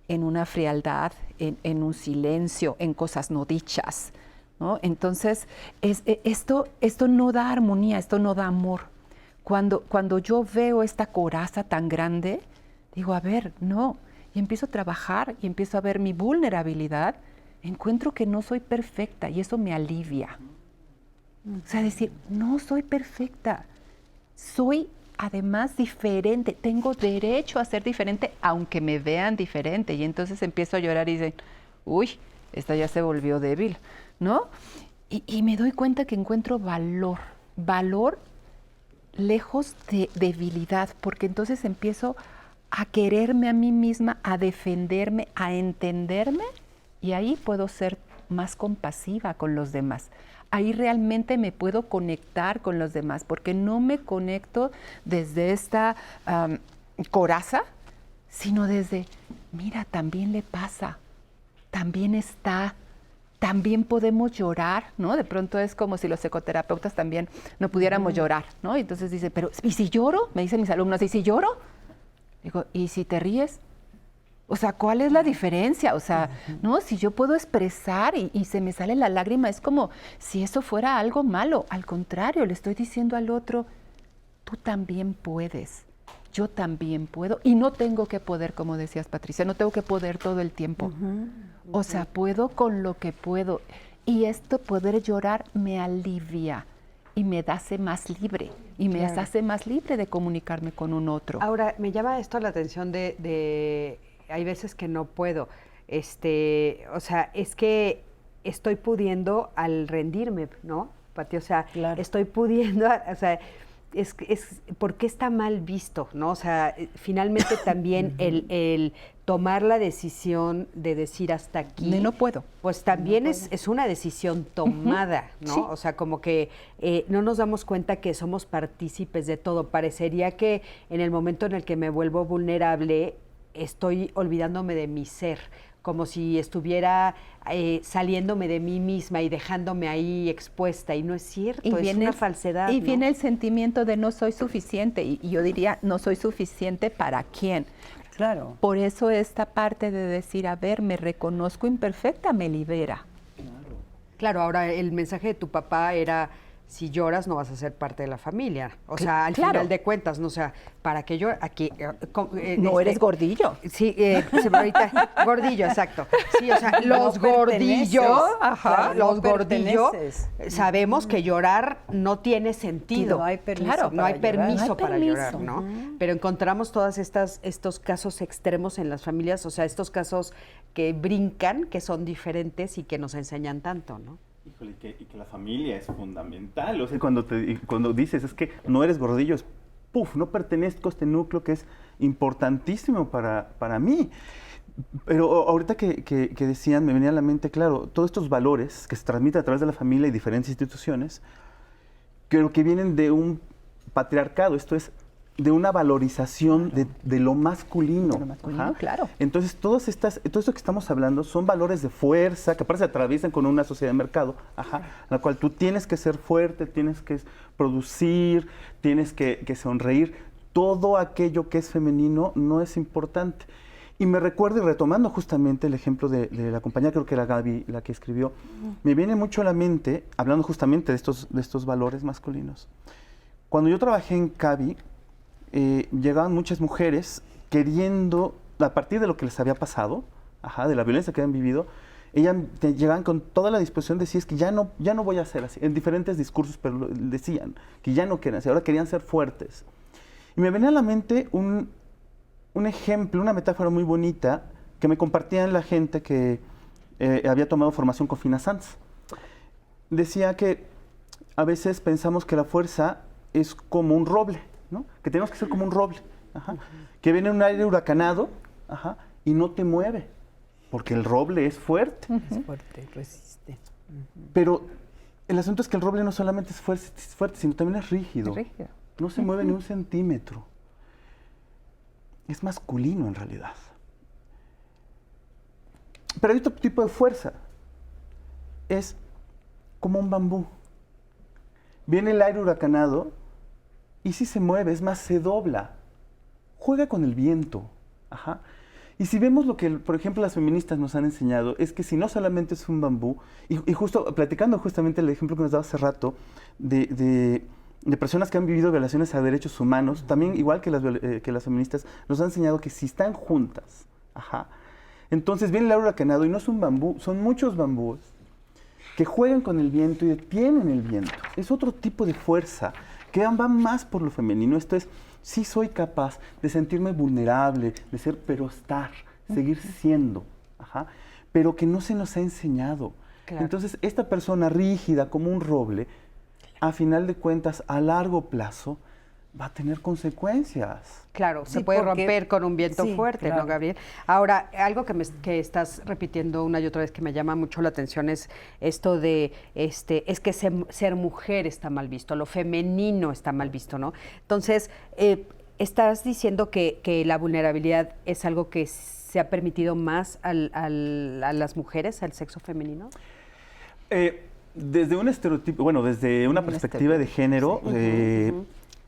Speaker 5: en una frialdad, en un silencio, en cosas no dichas, ¿no? Entonces, esto no da armonía, esto no da amor. Cuando yo veo esta coraza tan grande, digo, a ver, no, y empiezo a trabajar y empiezo a ver mi vulnerabilidad, encuentro que no soy perfecta y eso me alivia. O sea, decir, no soy perfecta, soy además diferente, tengo derecho a ser diferente aunque me vean diferente. Y entonces empiezo a llorar y dicen, uy, esta ya se volvió débil, ¿no? Y me doy cuenta que encuentro valor lejos de debilidad, porque entonces empiezo a quererme a mí misma, a defenderme, a entenderme. Y ahí puedo ser más compasiva con los demás. Ahí realmente me puedo conectar con los demás, porque no me conecto desde esta coraza, sino desde, mira, también le pasa, también está, también podemos llorar, ¿no? De pronto es como si los psicoterapeutas también no pudiéramos llorar, ¿no? Y entonces dice, pero ¿y si lloro? Me dicen mis alumnos, ¿y si lloro? Digo, ¿y si te ríes? O sea, ¿cuál es la diferencia? O sea, ¿no? Si yo puedo expresar y se me sale la lágrima, es como si eso fuera algo malo. Al contrario, le estoy diciendo al otro, tú también puedes, yo también puedo. Y no tengo que poder, como decías, Patricia, no tengo que poder todo el tiempo. O sea, puedo con lo que puedo. Y esto, poder llorar, me alivia y me hace más libre. Y me hace más libre de comunicarme con un otro.
Speaker 2: Ahora, me llama esto la atención de hay veces que no puedo. O sea, es que estoy pudiendo al rendirme, ¿no, Pati? O sea,
Speaker 7: Claro.
Speaker 2: estoy pudiendo, o sea, ¿por qué está mal visto, no? O sea, finalmente también el tomar la decisión de decir hasta aquí.
Speaker 5: No puedo.
Speaker 2: Pues también es una decisión tomada, ¿no?
Speaker 5: Sí.
Speaker 2: O sea, como que no nos damos cuenta que somos partícipes de todo. Parecería que en el momento en el que me vuelvo vulnerable, estoy olvidándome de mi ser, como si estuviera saliéndome de mí misma y dejándome ahí expuesta, y no es cierto, es una falsedad.
Speaker 5: Y
Speaker 2: ¿no?
Speaker 5: viene el sentimiento de no soy suficiente, y yo diría, no soy suficiente ¿para quién?
Speaker 7: Claro.
Speaker 5: Por eso esta parte de decir, a ver, me reconozco imperfecta, me libera.
Speaker 2: Claro, ahora el mensaje de tu papá era, si lloras no vas a ser parte de la familia. O sea, al
Speaker 5: Claro.
Speaker 2: final de cuentas, ¿no? O sea, ¿para qué yo aquí?
Speaker 5: No eres gordillo.
Speaker 2: Sí, ahorita, gordillo, exacto. Sí, o sea, los gordillos,
Speaker 7: Claro,
Speaker 2: los
Speaker 7: no
Speaker 2: gordillos,
Speaker 7: perteneces.
Speaker 2: sabemos que llorar no tiene sentido.
Speaker 7: No hay permiso
Speaker 2: Claro, no
Speaker 7: para
Speaker 2: hay
Speaker 7: llorar.
Speaker 2: permiso
Speaker 5: No hay
Speaker 2: para
Speaker 5: permiso.
Speaker 2: llorar, ¿no? Pero encontramos todas estos casos extremos en las familias, o sea, estos casos que brincan, que son diferentes y que nos enseñan tanto, ¿no?
Speaker 4: Híjole, y que la familia es fundamental. O sea, cuando dices, es que no eres gordillo, es, no pertenezco a este núcleo que es importantísimo para mí. Pero ahorita que decían, me venía a la mente, claro, todos estos valores que se transmiten a través de la familia y diferentes instituciones, creo que vienen de un patriarcado, esto es, de una valorización de lo masculino.
Speaker 5: De lo masculino, claro.
Speaker 4: Entonces, todo esto que estamos hablando son valores de fuerza que aparte se atraviesan con una sociedad de mercado, en la cual tú tienes que ser fuerte, tienes que producir, tienes que sonreír. Todo aquello que es femenino no es importante. Y me recuerdo, y retomando justamente el ejemplo de la compañera, creo que era Gaby la que escribió, me viene mucho a la mente, hablando justamente de estos valores masculinos. Cuando yo trabajé en Cavi, llegaban muchas mujeres queriendo, a partir de lo que les había pasado, de la violencia que habían vivido, ellas llegaban con toda la disposición de decir, es que ya no voy a ser así, en diferentes discursos, pero decían que ya no quieren así, ahora querían ser fuertes. Y me venía a la mente un ejemplo, una metáfora muy bonita que me compartían la gente que había tomado formación con Fina Sanz. Decía que a veces pensamos que la fuerza es como un roble, ¿no? Que tenemos que ser como un roble, que viene un aire huracanado, y no te mueve, porque el roble es fuerte.
Speaker 7: Es fuerte, resiste.
Speaker 4: Pero el asunto es que el roble no solamente es fuerte, sino también es rígido.
Speaker 5: Es rígido.
Speaker 4: No se mueve ni un centímetro. Es masculino en realidad. Pero hay otro tipo de fuerza. Es como un bambú. Viene el aire huracanado y si se mueve, es más, se dobla. Juega con el viento. Y si vemos lo que, por ejemplo, las feministas nos han enseñado, es que si no solamente es un bambú, y justo platicando justamente el ejemplo que nos daba hace rato, de personas que han vivido violaciones a derechos humanos, también igual que las feministas, nos han enseñado que si están juntas, entonces viene el aire huracanado y no es un bambú, son muchos bambúes que juegan con el viento y detienen el viento. Es otro tipo de fuerza que va más por lo femenino. Esto es, sí soy capaz de sentirme vulnerable, de ser, pero seguir siendo, pero que no se nos ha enseñado.
Speaker 2: Claro.
Speaker 4: Entonces, esta persona rígida como un roble, a final de cuentas, a largo plazo, va a tener consecuencias.
Speaker 2: Claro,
Speaker 7: Sí,
Speaker 2: se puede
Speaker 7: porque-
Speaker 2: romper con un viento
Speaker 7: sí,
Speaker 2: fuerte,
Speaker 7: claro.
Speaker 2: ¿no, Gabriel? Ahora, algo que estás repitiendo una y otra vez que me llama mucho la atención es esto de, es que ser mujer está mal visto, lo femenino está mal visto, ¿no? Entonces, estás diciendo que la vulnerabilidad es algo que se ha permitido más a las mujeres, al sexo femenino.
Speaker 4: Desde un estereotipo, bueno, desde una perspectiva de género,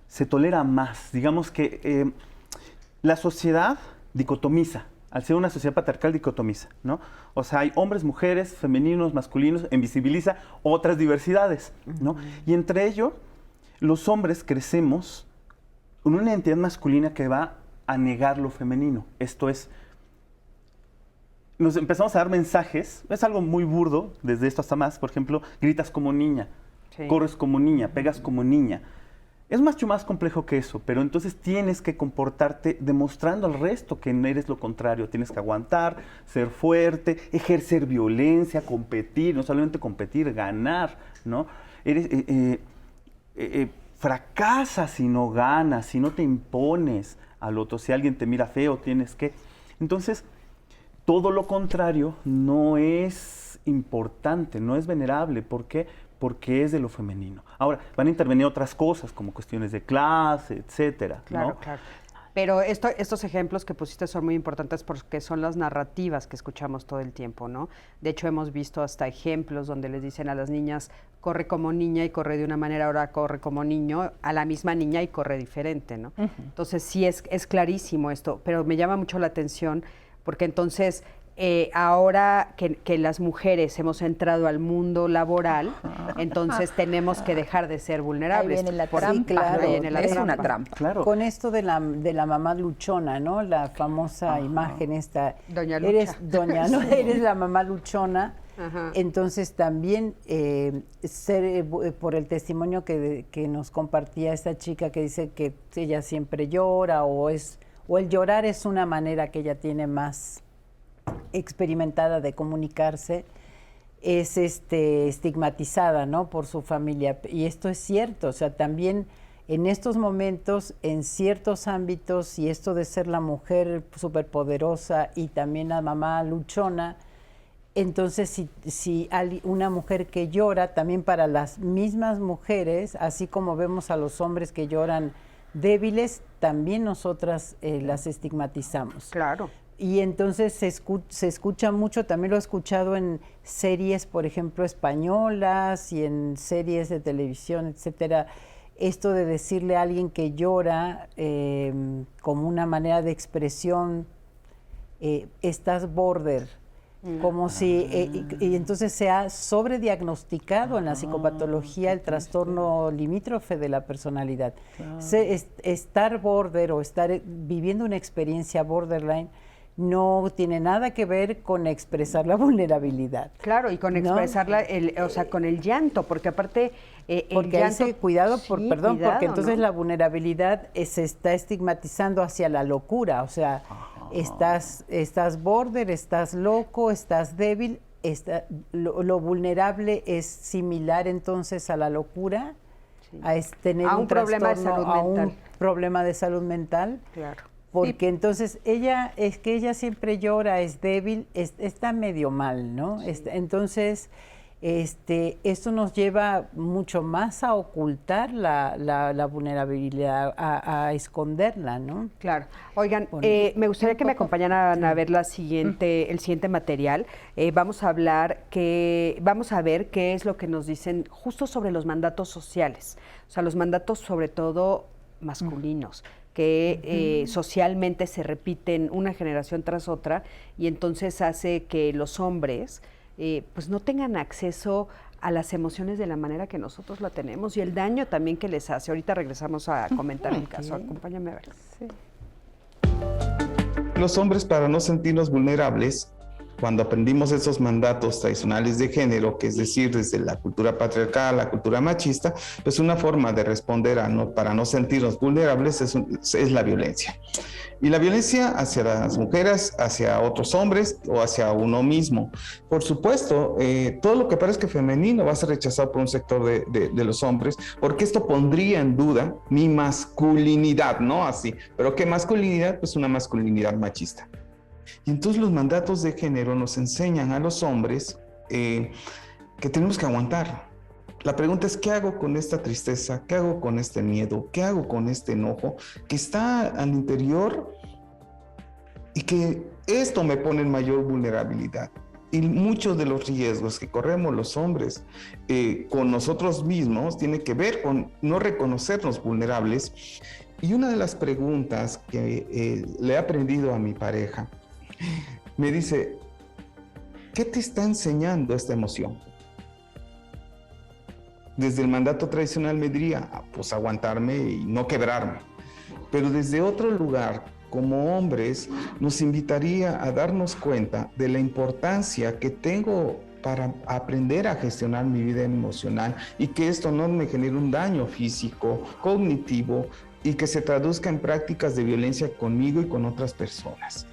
Speaker 4: se tolera más. Digamos que la sociedad dicotomiza, al ser una sociedad patriarcal dicotomiza, ¿no? O sea, hay hombres, mujeres, femeninos, masculinos, invisibiliza otras diversidades, ¿no? Y entre ello, los hombres crecemos con una identidad masculina que va a negar lo femenino. Esto es, nos empezamos a dar mensajes, es algo muy burdo, desde esto hasta más, por ejemplo, gritas como niña,
Speaker 2: Sí.
Speaker 4: corres como niña, pegas como niña. Es mucho más complejo que eso, pero entonces tienes que comportarte demostrando al resto que no eres lo contrario. Tienes que aguantar, ser fuerte, ejercer violencia, competir, no solamente competir, ganar, ¿no? Fracasas si no ganas, si no te impones al otro. Si alguien te mira feo, tienes que... Entonces, todo lo contrario no es importante, no es venerable. ¿Por qué? Porque es de lo femenino. Ahora, van a intervenir otras cosas, como cuestiones de clase, etcétera,
Speaker 2: Claro,
Speaker 4: ¿no?
Speaker 2: claro. Pero estos ejemplos que pusiste son muy importantes porque son las narrativas que escuchamos todo el tiempo, ¿no? De hecho, hemos visto hasta ejemplos donde les dicen a las niñas, corre como niña y corre de una manera, ahora corre como niño, a la misma niña y corre diferente, ¿no? Entonces, sí es clarísimo esto, pero me llama mucho la atención porque entonces... ahora que las mujeres hemos entrado al mundo laboral, entonces tenemos que dejar de ser vulnerables.
Speaker 7: Ahí viene la
Speaker 2: Por-
Speaker 7: trampa.
Speaker 2: claro, ahí viene la
Speaker 5: es
Speaker 2: trampa.
Speaker 5: una trampa.
Speaker 4: Claro.
Speaker 7: Con esto de la mamá luchona, ¿no? La famosa imagen esta.
Speaker 2: Doña Lucha.
Speaker 7: Eres doña, ¿no? Eres la mamá luchona.
Speaker 2: Ajá.
Speaker 7: Entonces también por el testimonio que nos compartía esta chica que dice que ella siempre llora o el llorar es una manera que ella tiene más experimentada de comunicarse, es estigmatizada, ¿no? Por su familia. Y esto es cierto, o sea, también en estos momentos, en ciertos ámbitos, y esto de ser la mujer superpoderosa y también la mamá luchona, entonces si hay una mujer que llora, también para las mismas mujeres, así como vemos a los hombres que lloran débiles, también nosotras las estigmatizamos.
Speaker 2: Claro.
Speaker 7: Y entonces se escucha mucho, también lo he escuchado en series, por ejemplo, españolas y en series de televisión, etcétera, esto de decirle a alguien que llora como una manera de expresión, estás border, como si, y entonces se ha sobrediagnosticado en la psicopatología el trastorno limítrofe de la personalidad. Estar border o estar viviendo una experiencia borderline no tiene nada que ver con expresar la vulnerabilidad.
Speaker 2: Claro, y con expresarla, o sea, con el llanto, porque aparte
Speaker 7: porque
Speaker 2: el llanto...
Speaker 7: cuidado,
Speaker 2: Sí,
Speaker 7: porque
Speaker 2: cuidado,
Speaker 7: entonces
Speaker 2: ¿no?
Speaker 7: la vulnerabilidad se está estigmatizando hacia la locura, o sea, estás border, estás loco, estás débil, lo vulnerable es similar entonces a la locura,
Speaker 2: Sí.
Speaker 7: a tener
Speaker 2: A un problema de
Speaker 7: trastorno,
Speaker 2: salud
Speaker 7: a un
Speaker 2: mental.
Speaker 7: problema de salud mental.
Speaker 2: Claro.
Speaker 7: Porque entonces ella siempre llora, es débil, está medio mal, ¿no?
Speaker 2: Sí.
Speaker 7: Entonces, esto nos lleva mucho más a ocultar la vulnerabilidad, a esconderla, ¿no?
Speaker 2: Claro. Oigan,
Speaker 7: Bueno,
Speaker 2: me gustaría que me acompañaran a ver el siguiente material. Vamos a ver qué es lo que nos dicen justo sobre los mandatos sociales. O sea, los mandatos sobre todo masculinos, que socialmente se repiten una generación tras otra y entonces hace que los hombres pues no tengan acceso a las emociones de la manera que nosotros la tenemos y el daño también que les hace. Ahorita regresamos a comentar el caso. Acompáñame a ver.
Speaker 5: Sí.
Speaker 9: Los hombres, para no sentirnos vulnerables, cuando aprendimos esos mandatos tradicionales de género, que es decir, desde la cultura patriarcal, la cultura machista, pues una forma de responder para no sentirnos vulnerables es la violencia. Y la violencia hacia las mujeres, hacia otros hombres o hacia uno mismo. Por supuesto, todo lo que parezca femenino va a ser rechazado por un sector de los hombres, porque esto pondría en duda mi masculinidad, ¿no? Así. ¿Pero qué masculinidad? Pues una masculinidad machista. Y entonces los mandatos de género nos enseñan a los hombres que tenemos que aguantar. La pregunta es, ¿qué hago con esta tristeza? ¿Qué hago con este miedo? ¿Qué hago con este enojo que está al interior y que esto me pone en mayor vulnerabilidad? Y muchos de los riesgos que corremos los hombres con nosotros mismos tiene que ver con no reconocernos vulnerables. Y una de las preguntas que le he aprendido a mi pareja, me dice, ¿qué te está enseñando esta emoción? Desde el mandato tradicional me diría, pues aguantarme y no quebrarme. Pero desde otro lugar, como hombres, nos invitaría a darnos cuenta de la importancia que tengo para aprender a gestionar mi vida emocional y que esto no me genere un daño físico, cognitivo y que se traduzca en prácticas de violencia conmigo y con otras personas.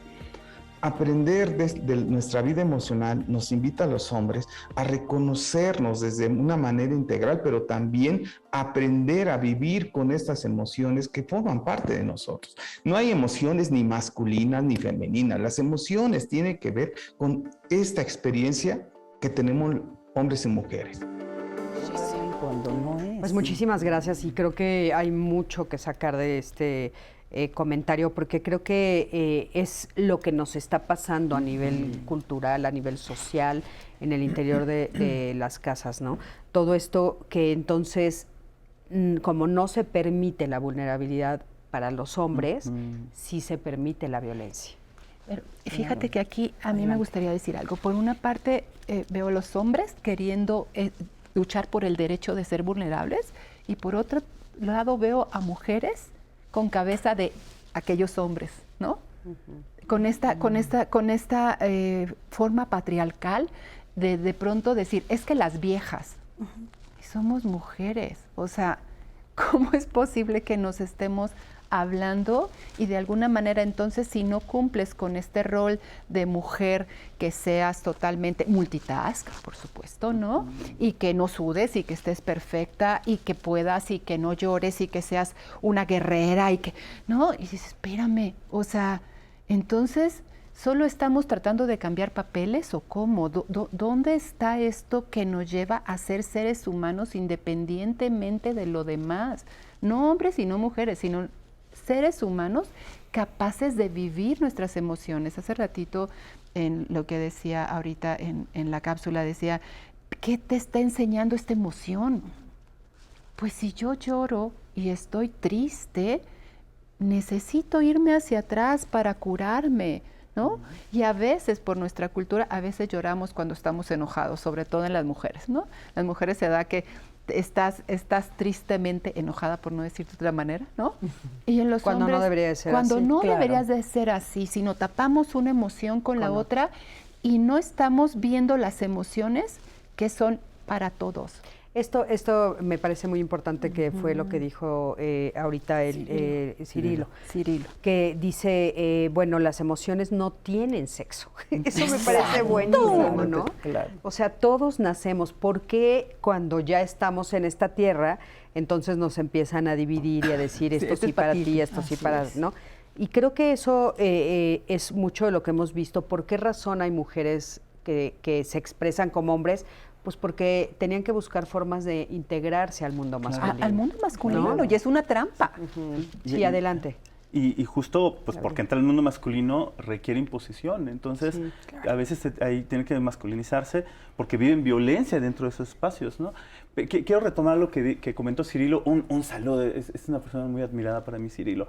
Speaker 9: Aprender de nuestra vida emocional nos invita a los hombres a reconocernos desde una manera integral, pero también aprender a vivir con estas emociones que forman parte de nosotros. No hay emociones ni masculinas ni femeninas. Las emociones tienen que ver con esta experiencia que tenemos hombres y mujeres.
Speaker 7: Cuando no es.
Speaker 2: Pues muchísimas gracias y creo que hay mucho que sacar de este comentario porque creo que es lo que nos está pasando a nivel cultural, a nivel social, en el interior de las casas, ¿no? Todo esto que entonces, como no se permite la vulnerabilidad para los hombres, sí se permite la violencia.
Speaker 5: Pero fíjate que aquí a mí me gustaría decir algo. Por una parte, veo a los hombres queriendo luchar por el derecho de ser vulnerables y por otro lado veo a mujeres con cabeza de aquellos hombres, ¿no? Con esta forma patriarcal de pronto decir, es que las viejas, y somos mujeres, o sea, ¿cómo es posible que nos estemos hablando y de alguna manera entonces si no cumples con este rol de mujer que seas totalmente multitask, por supuesto, ¿no? Y que no sudes y que estés perfecta y que puedas y que no llores y que seas una guerrera y que, ¿no? Y dices, espérame, o sea, entonces ¿solo estamos tratando de cambiar papeles o cómo? ¿Dónde está esto que nos lleva a ser seres humanos independientemente de lo demás? No hombres y no mujeres, sino seres humanos capaces de vivir nuestras emociones. Hace ratito, en lo que decía ahorita en la cápsula, decía, ¿qué te está enseñando esta emoción? Pues si yo lloro y estoy triste, necesito irme hacia atrás para curarme, ¿no? Y a veces, por nuestra cultura, a veces lloramos cuando estamos enojados, sobre todo en las mujeres, ¿no? Las mujeres se da que estás tristemente enojada, por no decir de otra manera, ¿no? Y en los
Speaker 2: cuando
Speaker 5: hombres,
Speaker 2: no debería de ser
Speaker 5: cuando
Speaker 2: así.
Speaker 5: no
Speaker 2: Claro.
Speaker 5: deberías de ser así, sino tapamos una emoción con la otra y no estamos viendo las emociones que son para todos.
Speaker 2: Esto me parece muy importante que fue lo que dijo ahorita Cirilo, que dice, bueno, las emociones no tienen sexo. Eso me parece buenísimo, ¿no?
Speaker 7: Claro.
Speaker 2: O sea, todos nacemos. ¿Por qué cuando ya estamos en esta tierra, entonces nos empiezan a dividir y a decir esto sí para ti, esto sí para, ¿no? Y creo que eso es mucho de lo que hemos visto. ¿Por qué razón hay mujeres que se expresan como hombres? Pues porque tenían que buscar formas de integrarse al mundo masculino.
Speaker 5: Al mundo masculino, ¿no? Y es una trampa.
Speaker 2: Sí, adelante.
Speaker 4: Y justo pues porque entrar al mundo masculino requiere imposición, entonces a veces ahí tienen que masculinizarse porque viven violencia dentro de esos espacios, ¿no? Quiero retomar lo que comentó Cirilo, un saludo, es una persona muy admirada para mí, Cirilo.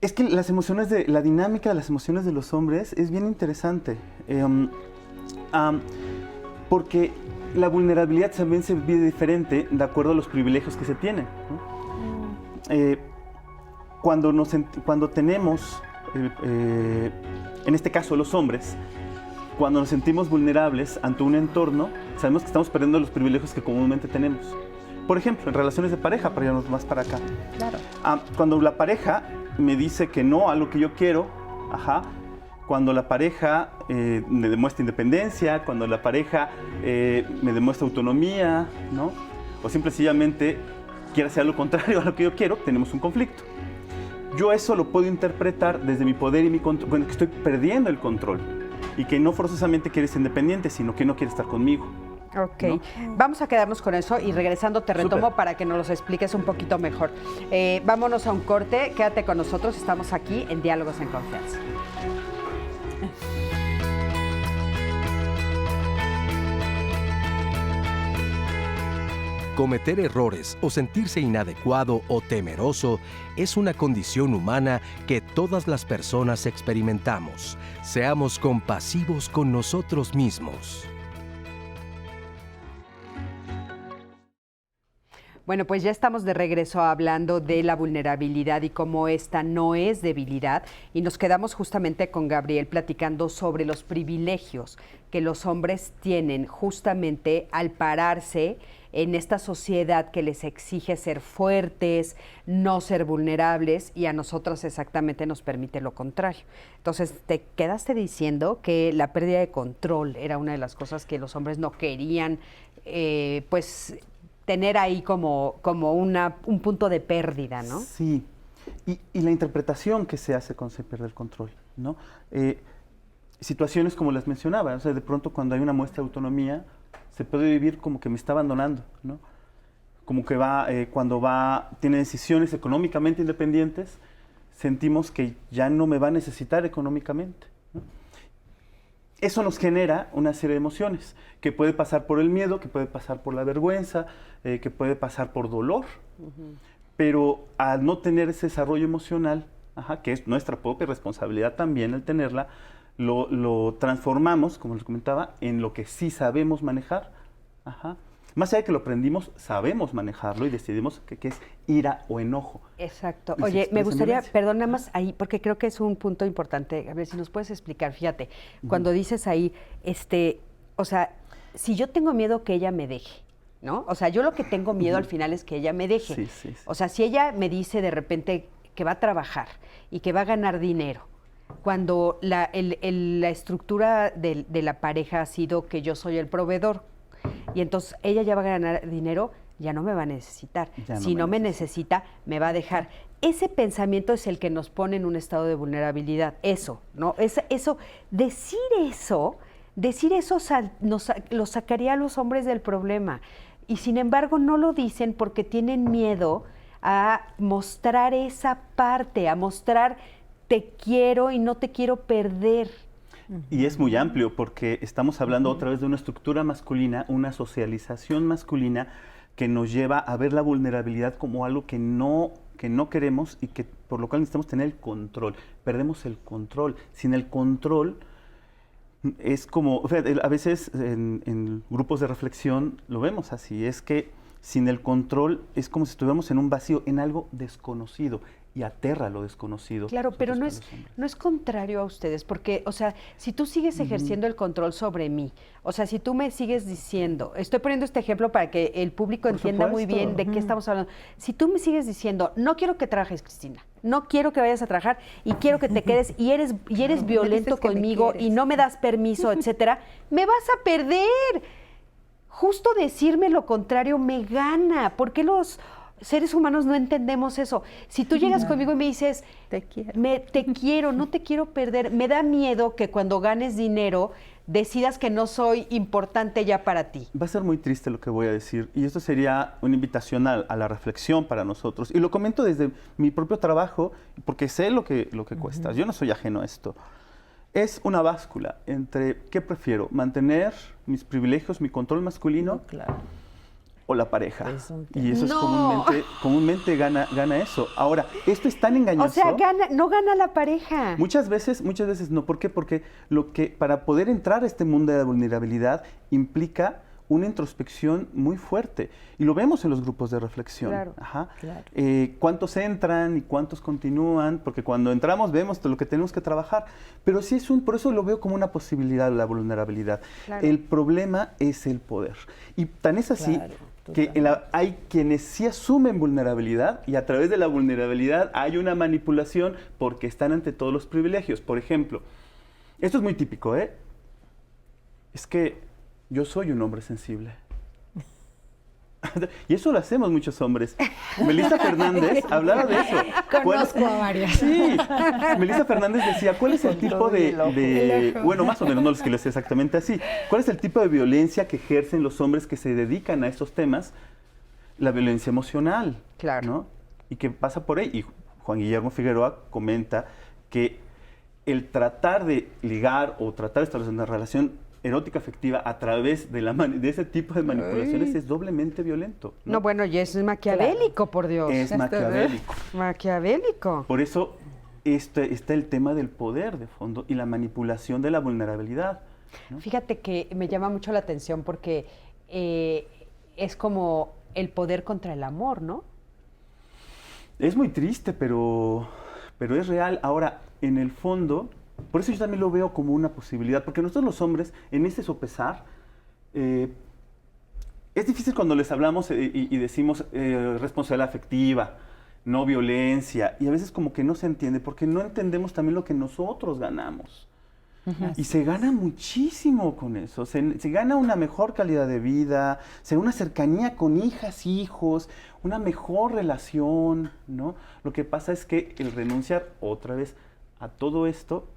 Speaker 4: Es que la dinámica de las emociones de los hombres es bien interesante, porque la vulnerabilidad también se vive diferente de acuerdo a los privilegios que se tienen, ¿no? Cuando tenemos, en este caso los hombres, cuando nos sentimos vulnerables ante un entorno, sabemos que estamos perdiendo los privilegios que comúnmente tenemos. Por ejemplo, en relaciones de pareja, para irnos más para acá.
Speaker 5: Claro.
Speaker 4: Cuando la pareja me dice que no a lo que yo quiero, cuando la pareja me demuestra independencia, cuando la pareja me demuestra autonomía, ¿no? O sencillamente quiere hacer lo contrario a lo que yo quiero, tenemos un conflicto. Yo eso lo puedo interpretar desde mi poder y mi control, bueno, que estoy perdiendo el control y que no forzosamente quieres independiente, sino que no quiere estar conmigo.
Speaker 2: Ok,
Speaker 4: ¿no?
Speaker 2: Vamos a quedarnos con eso y regresando te retomo
Speaker 4: Súper.
Speaker 2: para que nos los expliques un poquito mejor. Vámonos a un corte, quédate con nosotros, estamos aquí en Diálogos en Confianza.
Speaker 1: Cometer errores o sentirse inadecuado o temeroso es una condición humana que todas las personas experimentamos. Seamos compasivos con nosotros mismos.
Speaker 2: Bueno, pues ya estamos de regreso hablando de la vulnerabilidad y cómo esta no es debilidad. Y nos quedamos justamente con Gabriel platicando sobre los privilegios que los hombres tienen justamente al pararse en esta sociedad que les exige ser fuertes, no ser vulnerables, y a nosotros exactamente nos permite lo contrario. Entonces, te quedaste diciendo que la pérdida de control era una de las cosas que los hombres no querían, pues tener ahí como un punto de pérdida, ¿no?
Speaker 4: Sí, y la interpretación que se hace cuando se pierde el control, ¿no? Situaciones como las mencionaba, o sea, de pronto cuando hay una muestra de autonomía, se puede vivir como que me está abandonando, ¿no? Como que tiene decisiones económicamente independientes, sentimos que ya no me va a necesitar económicamente, ¿no? Eso nos genera una serie de emociones, que puede pasar por el miedo, que puede pasar por la vergüenza, que puede pasar por dolor. Pero al no tener ese desarrollo emocional, que es nuestra propia responsabilidad también el tenerla, lo transformamos, como les comentaba, en lo que sí sabemos manejar. Más allá de que lo aprendimos, sabemos manejarlo y decidimos que es ira o enojo.
Speaker 2: Exacto. Oye, me gustaría, perdón, nada más ahí, porque creo que es un punto importante. A ver si nos puedes explicar. Fíjate, cuando dices ahí, o sea, si yo tengo miedo que ella me deje, ¿no? O sea, yo lo que tengo miedo al final es que ella me deje.
Speaker 4: Sí, sí, sí.
Speaker 2: O sea, si ella me dice de repente que va a trabajar y que va a ganar dinero, cuando la estructura de la pareja ha sido que yo soy el proveedor, y entonces ella ya va a ganar dinero, ya no me va a necesitar. Si no me necesita, me va a dejar. Ese pensamiento es el que nos pone en un estado de vulnerabilidad. Eso, ¿no? Decir eso lo sacaría a los hombres del problema. Y sin embargo no lo dicen porque tienen miedo a mostrar esa parte, a mostrar te quiero y no te quiero perder.
Speaker 4: Y es muy amplio porque estamos hablando otra vez de una estructura masculina, una socialización masculina que nos lleva a ver la vulnerabilidad como algo que no queremos y que por lo cual necesitamos tener el control. Perdemos el control. Sin el control es como, o sea, a veces en grupos de reflexión lo vemos así, es que sin el control es como si estuviéramos en un vacío, en algo desconocido. Y aterra lo desconocido.
Speaker 2: Claro, pero no es contrario a ustedes, porque, o sea, si tú sigues ejerciendo el control sobre mí, o sea, si tú me sigues diciendo, estoy poniendo este ejemplo para que el público entienda muy bien de qué estamos hablando, si tú me sigues diciendo, no quiero que trabajes, Cristina, no quiero que vayas a trabajar y quiero que te quedes y eres violento conmigo y no me das permiso, etcétera, me vas a perder. Justo decirme lo contrario me gana. ¿Por qué los seres humanos no entendemos eso? Si tú llegas conmigo y me dices, te quiero, no te quiero perder, me da miedo que cuando ganes dinero decidas que no soy importante ya para ti.
Speaker 4: Va a ser muy triste lo que voy a decir, y esto sería una invitación a la reflexión para nosotros. Y lo comento desde mi propio trabajo, porque sé lo que cuesta. Yo no soy ajeno a esto. Es una báscula entre, ¿qué prefiero? ¿Mantener mis privilegios, mi control masculino?
Speaker 7: Claro.
Speaker 4: O la pareja. Y eso es comúnmente gana eso. Ahora, esto es tan engañoso.
Speaker 2: O sea, no gana la pareja.
Speaker 4: Muchas veces no. ¿Por qué? Porque para poder entrar a este mundo de la vulnerabilidad implica una introspección muy fuerte. Y lo vemos en los grupos de reflexión.
Speaker 2: Claro.
Speaker 7: Claro.
Speaker 4: ¿Cuántos entran y cuántos continúan? Porque cuando entramos vemos todo lo que tenemos que trabajar. Pero sí por eso lo veo como una posibilidad la vulnerabilidad.
Speaker 2: Claro.
Speaker 4: El problema es el poder. Y tan es así que hay quienes sí asumen vulnerabilidad y a través de la vulnerabilidad hay una manipulación porque están ante todos los privilegios. Por ejemplo, esto es muy típico, es que yo soy un hombre sensible. Y eso lo hacemos muchos hombres. Melissa Fernández hablaba de eso.
Speaker 3: Conozco a varias.
Speaker 4: Sí. Melissa Fernández decía, ¿cuál es el tipo de bueno, más o menos, no es que lo sea exactamente así. ¿Cuál es el tipo de violencia que ejercen los hombres que se dedican a estos temas? La violencia emocional.
Speaker 2: Claro.
Speaker 4: ¿No? Y que pasa por ahí. Y Juan Guillermo Figueroa comenta que el tratar de ligar o tratar de establecer una relación erótica afectiva a través de ese tipo de manipulaciones es doblemente violento.
Speaker 2: No, bueno, y es maquiavélico, por Dios.
Speaker 4: Es maquiavélico.
Speaker 2: Maquiavélico.
Speaker 4: Por eso está el tema del poder de fondo y la manipulación de la vulnerabilidad, ¿no?
Speaker 2: Fíjate que me llama mucho la atención porque es como el poder contra el amor, ¿no?
Speaker 4: Es muy triste, pero es real. Ahora, en el fondo, por eso yo también lo veo como una posibilidad, porque nosotros los hombres, en ese sopesar, es difícil cuando les hablamos y decimos responsabilidad afectiva, no violencia, y a veces como que no se entiende, porque no entendemos también lo que nosotros ganamos. Y se gana muchísimo con eso, se gana una mejor calidad de vida, se gana una cercanía con hijas, hijos, una mejor relación, ¿no? Lo que pasa es que el renunciar otra vez a todo esto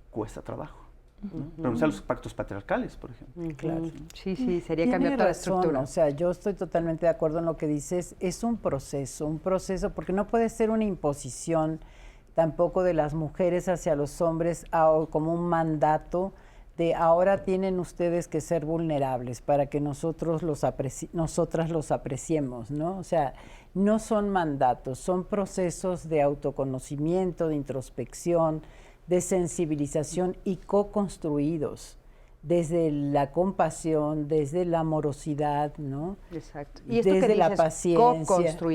Speaker 4: cuesta trabajo, ¿no? Renunciar a los pactos patriarcales, por ejemplo.
Speaker 7: Claro.
Speaker 2: Sí, sería
Speaker 7: Tiene
Speaker 2: cambiar toda la
Speaker 7: razón,
Speaker 2: estructura.
Speaker 7: o sea, yo estoy totalmente de acuerdo en lo que dices. Es un proceso, porque no puede ser una imposición tampoco de las mujeres hacia los hombres como un mandato de ahora tienen ustedes que ser vulnerables para que nosotras los apreciemos, ¿no? O sea, no son mandatos, son procesos de autoconocimiento, de introspección, de sensibilización y co-construidos desde la compasión, desde la amorosidad, ¿no?
Speaker 2: Exacto.
Speaker 7: Y desde la paciencia,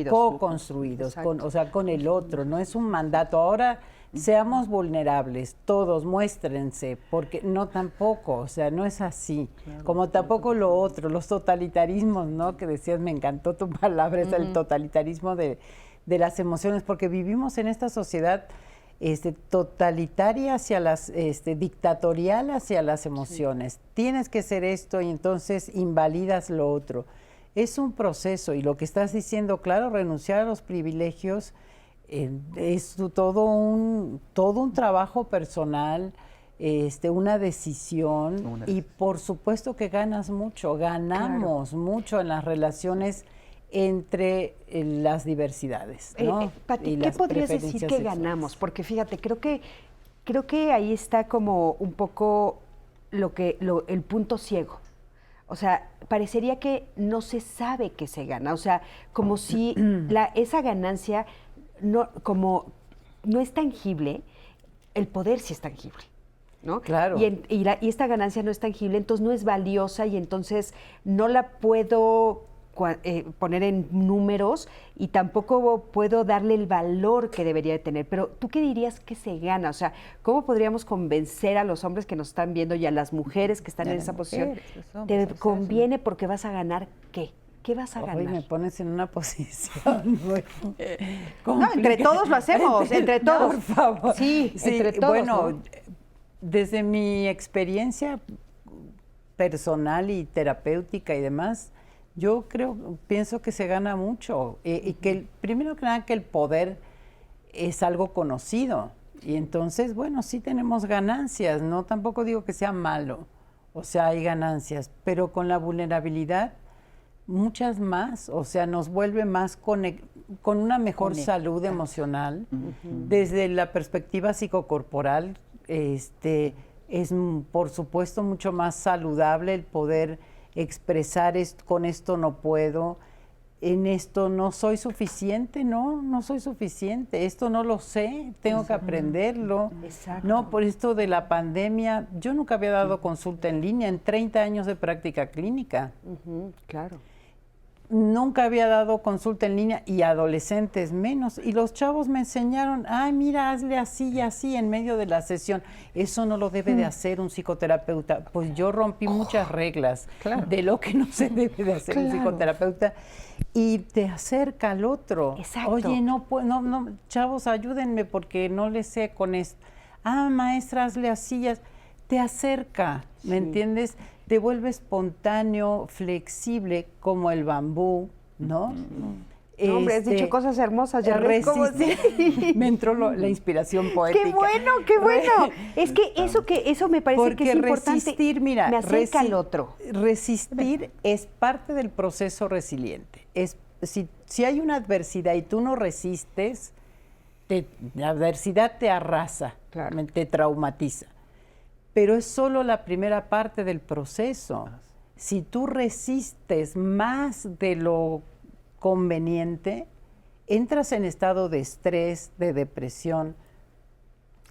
Speaker 2: co-construidos.
Speaker 7: o sea, con el otro, no es un mandato. Ahora seamos vulnerables, todos, muéstrense, porque no tampoco, o sea, no es así. Claro, como tampoco lo otro, los totalitarismos, ¿no? Que decías, me encantó tu palabra, es el totalitarismo de las emociones, porque vivimos en esta sociedad totalitaria hacia las, dictatorial hacia las emociones. Sí. Tienes que ser esto y entonces invalidas lo otro. Es un proceso y lo que estás diciendo, claro, renunciar a los privilegios es todo un trabajo personal, una decisión y por supuesto que ganas mucho, ganamos mucho en las relaciones entre las diversidades, ¿no?
Speaker 2: Pati, ¿qué podrías decir que ganamos? Porque fíjate, creo que ahí está como un poco el punto ciego. O sea, parecería que no se sabe que se gana. O sea, como si esa ganancia no es tangible, el poder sí es tangible, ¿no?
Speaker 7: Claro.
Speaker 2: Y esta ganancia no es tangible, entonces no es valiosa y entonces no la puedo poner en números y tampoco puedo darle el valor que debería de tener. Pero ¿tú qué dirías que se gana? O sea, ¿cómo podríamos convencer a los hombres que nos están viendo y a las mujeres que están en esa posición? ¿Te conviene porque vas a ganar qué? ¿Qué vas a ganar?
Speaker 7: Hoy me pones en una posición muy
Speaker 2: no, entre todos lo hacemos, entre todos.
Speaker 7: Por favor.
Speaker 2: Sí, entre todos.
Speaker 7: Bueno,
Speaker 2: ¿no?
Speaker 7: Desde mi experiencia personal y terapéutica y demás, yo pienso que se gana mucho y que primero que nada que el poder es algo conocido y entonces, bueno, sí tenemos ganancias, no tampoco digo que sea malo, o sea, hay ganancias, pero con la vulnerabilidad muchas más, o sea, nos vuelve más con una mejor salud emocional, desde la perspectiva psicocorporal, es por supuesto mucho más saludable el poder expresar con esto no puedo, en esto no soy suficiente, no soy suficiente, esto no lo sé, tengo que aprenderlo.
Speaker 2: Exacto.
Speaker 7: No, por esto de la pandemia, yo nunca había dado consulta en línea en 30 años de práctica clínica.
Speaker 2: Claro.
Speaker 7: Nunca había dado consulta en línea y adolescentes menos. Y los chavos me enseñaron, ay, mira, hazle así y así en medio de la sesión. Eso no lo debe de hacer un psicoterapeuta. Pues yo rompí muchas reglas de lo que no se debe de hacer un psicoterapeuta. Y te acerca al otro.
Speaker 2: Exacto.
Speaker 7: Oye, no, chavos, ayúdenme porque no le sé con esto. Ah, maestra, hazle así. Te acerca, ¿me entiendes? Te vuelve espontáneo, flexible, como el bambú, ¿no?
Speaker 2: No, hombre, has dicho cosas hermosas, ya ves cómo sí.
Speaker 7: Me entró la inspiración poética.
Speaker 2: ¡Qué bueno, qué bueno! Es que eso me parece
Speaker 7: porque
Speaker 2: que es importante.
Speaker 7: Resistir, mira,
Speaker 2: me acerca al otro.
Speaker 7: Resistir es parte del proceso resiliente. Si hay una adversidad y tú no resistes, la adversidad te arrasa, te traumatiza. Pero es solo la primera parte del proceso. Si tú resistes más de lo conveniente, entras en estado de estrés, de depresión,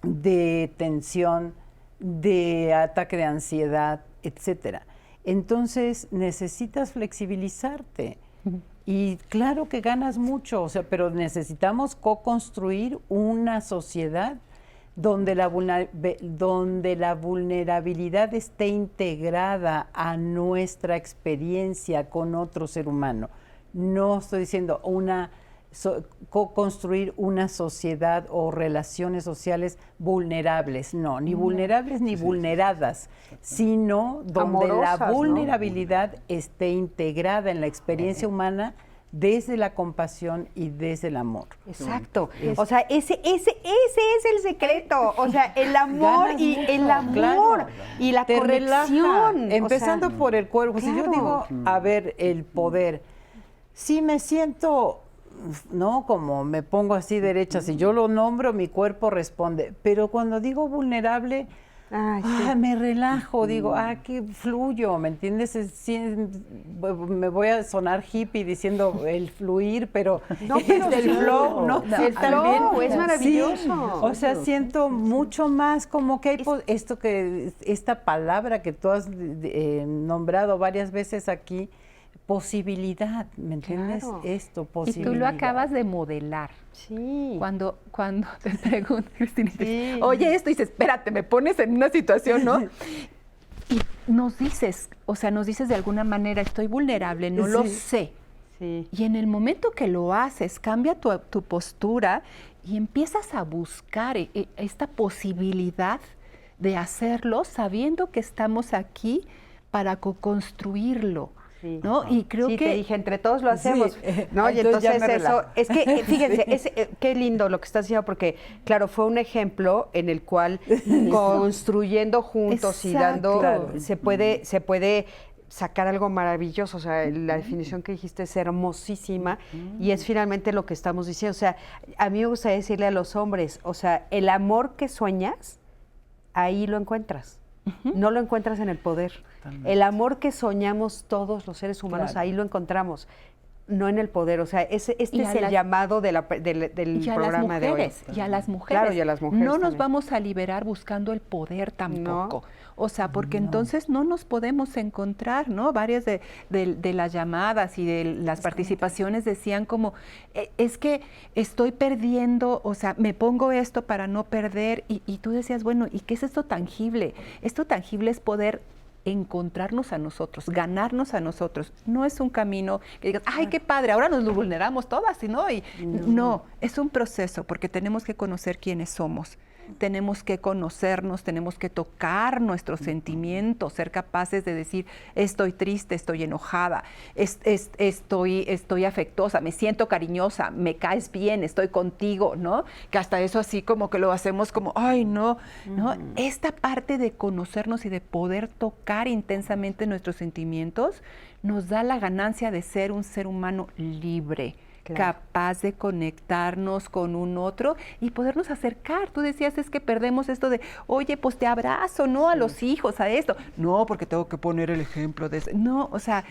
Speaker 7: de tensión, de ataque de ansiedad, etcétera. Entonces necesitas flexibilizarte. Y claro que ganas mucho, o sea, pero necesitamos co-construir una sociedad donde la vulnerabilidad esté integrada a nuestra experiencia con otro ser humano. No estoy diciendo co-construir una sociedad o relaciones sociales vulnerables, no, ni vulnerables ni vulneradas, sino donde
Speaker 2: amorosas,
Speaker 7: la
Speaker 2: ¿no?
Speaker 7: vulnerabilidad esté integrada en la experiencia humana desde la compasión y desde el amor.
Speaker 2: Exacto. O sea, ese es el secreto. O sea, el amor
Speaker 7: Ganas
Speaker 2: y
Speaker 7: mucho,
Speaker 2: el amor
Speaker 7: claro.
Speaker 2: y la
Speaker 7: Te relaja,
Speaker 2: conexión.
Speaker 7: empezando por el cuerpo. Si yo
Speaker 2: claro.
Speaker 7: digo, a ver, el poder, si me siento, no, como me pongo así derecha, si yo lo nombro, mi cuerpo responde. Pero cuando digo vulnerable, me relajo, digo, que fluyo, ¿me entiendes? Me voy a sonar hippie diciendo el fluir, pero,
Speaker 2: No, pero
Speaker 7: el
Speaker 2: sí.
Speaker 7: flow, ¿no?
Speaker 2: El flow es maravilloso.
Speaker 7: Sí, o sea, siento mucho más como que hay esta palabra que tú has nombrado varias veces aquí, posibilidad, ¿me entiendes?
Speaker 2: Claro.
Speaker 7: Esto,
Speaker 5: Y
Speaker 7: posibilidad.
Speaker 5: tú lo acabas de modelar.
Speaker 2: Sí.
Speaker 5: Cuando te pregunto, Cristina,
Speaker 2: Sí.
Speaker 5: oye esto, y dices, espérate, me pones en una situación, ¿no? Y nos dices de alguna manera, estoy vulnerable, no lo sé.
Speaker 2: Sí.
Speaker 5: Y en el momento que lo haces, cambia tu postura y empiezas a buscar esta posibilidad de hacerlo sabiendo que estamos aquí para co-construirlo.
Speaker 2: Sí.
Speaker 5: ¿No? Y creo
Speaker 2: sí,
Speaker 5: que
Speaker 2: te dije, entre todos lo hacemos.
Speaker 7: Sí.
Speaker 2: ¿No? Y
Speaker 7: Entonces ya
Speaker 2: entonces
Speaker 7: me
Speaker 2: eso,
Speaker 7: relajo.
Speaker 2: es que, fíjense, qué lindo lo que estás diciendo, porque, claro, fue un ejemplo en el cual construyendo juntos y dando,
Speaker 5: Exacto.
Speaker 2: se puede sacar algo maravilloso. O sea, la definición que dijiste es hermosísima y es finalmente lo que estamos diciendo. O sea, a mí me gustaría decirle a los hombres, o sea, el amor que sueñas, ahí lo encuentras. No lo encuentras en el poder. El amor que soñamos todos los seres humanos,
Speaker 7: Claro.
Speaker 2: ahí lo encontramos, no en el poder. O sea, este
Speaker 5: Y
Speaker 2: es
Speaker 5: a
Speaker 2: el
Speaker 5: las-
Speaker 2: llamado del
Speaker 5: y a
Speaker 2: programa
Speaker 5: las
Speaker 2: de hoy.
Speaker 5: mujeres, y a las mujeres.
Speaker 2: Claro, y a las mujeres
Speaker 5: no nos
Speaker 2: también.
Speaker 5: vamos a liberar buscando el poder tampoco. O sea, porque entonces no nos podemos encontrar, ¿no? Varias de las llamadas y de las participaciones decían como, es que estoy perdiendo, o sea, me pongo esto para no perder. Y tú decías, bueno, ¿y qué es esto tangible? Esto tangible es poder encontrarnos a nosotros, ganarnos a nosotros. No es un camino que digas, ay, qué padre, ahora nos lo vulneramos todas, ¿no? Y no, es un proceso porque tenemos que conocer quiénes somos. Tenemos que conocernos, tenemos que tocar nuestros sentimientos, ser capaces de decir, estoy triste, estoy enojada, estoy afectuosa, me siento cariñosa, me caes bien, estoy contigo, ¿no? Que hasta eso así como que lo hacemos como, ay, no, ¿no? Esta parte de conocernos y de poder tocar intensamente nuestros sentimientos nos da la ganancia de ser un ser humano libre.
Speaker 2: Claro.
Speaker 5: Capaz de conectarnos con un otro y podernos acercar. Tú decías, es que perdemos esto de, oye, pues te abrazo, ¿no? A los hijos, a esto. No, porque tengo que poner el ejemplo de eso. No, o sea,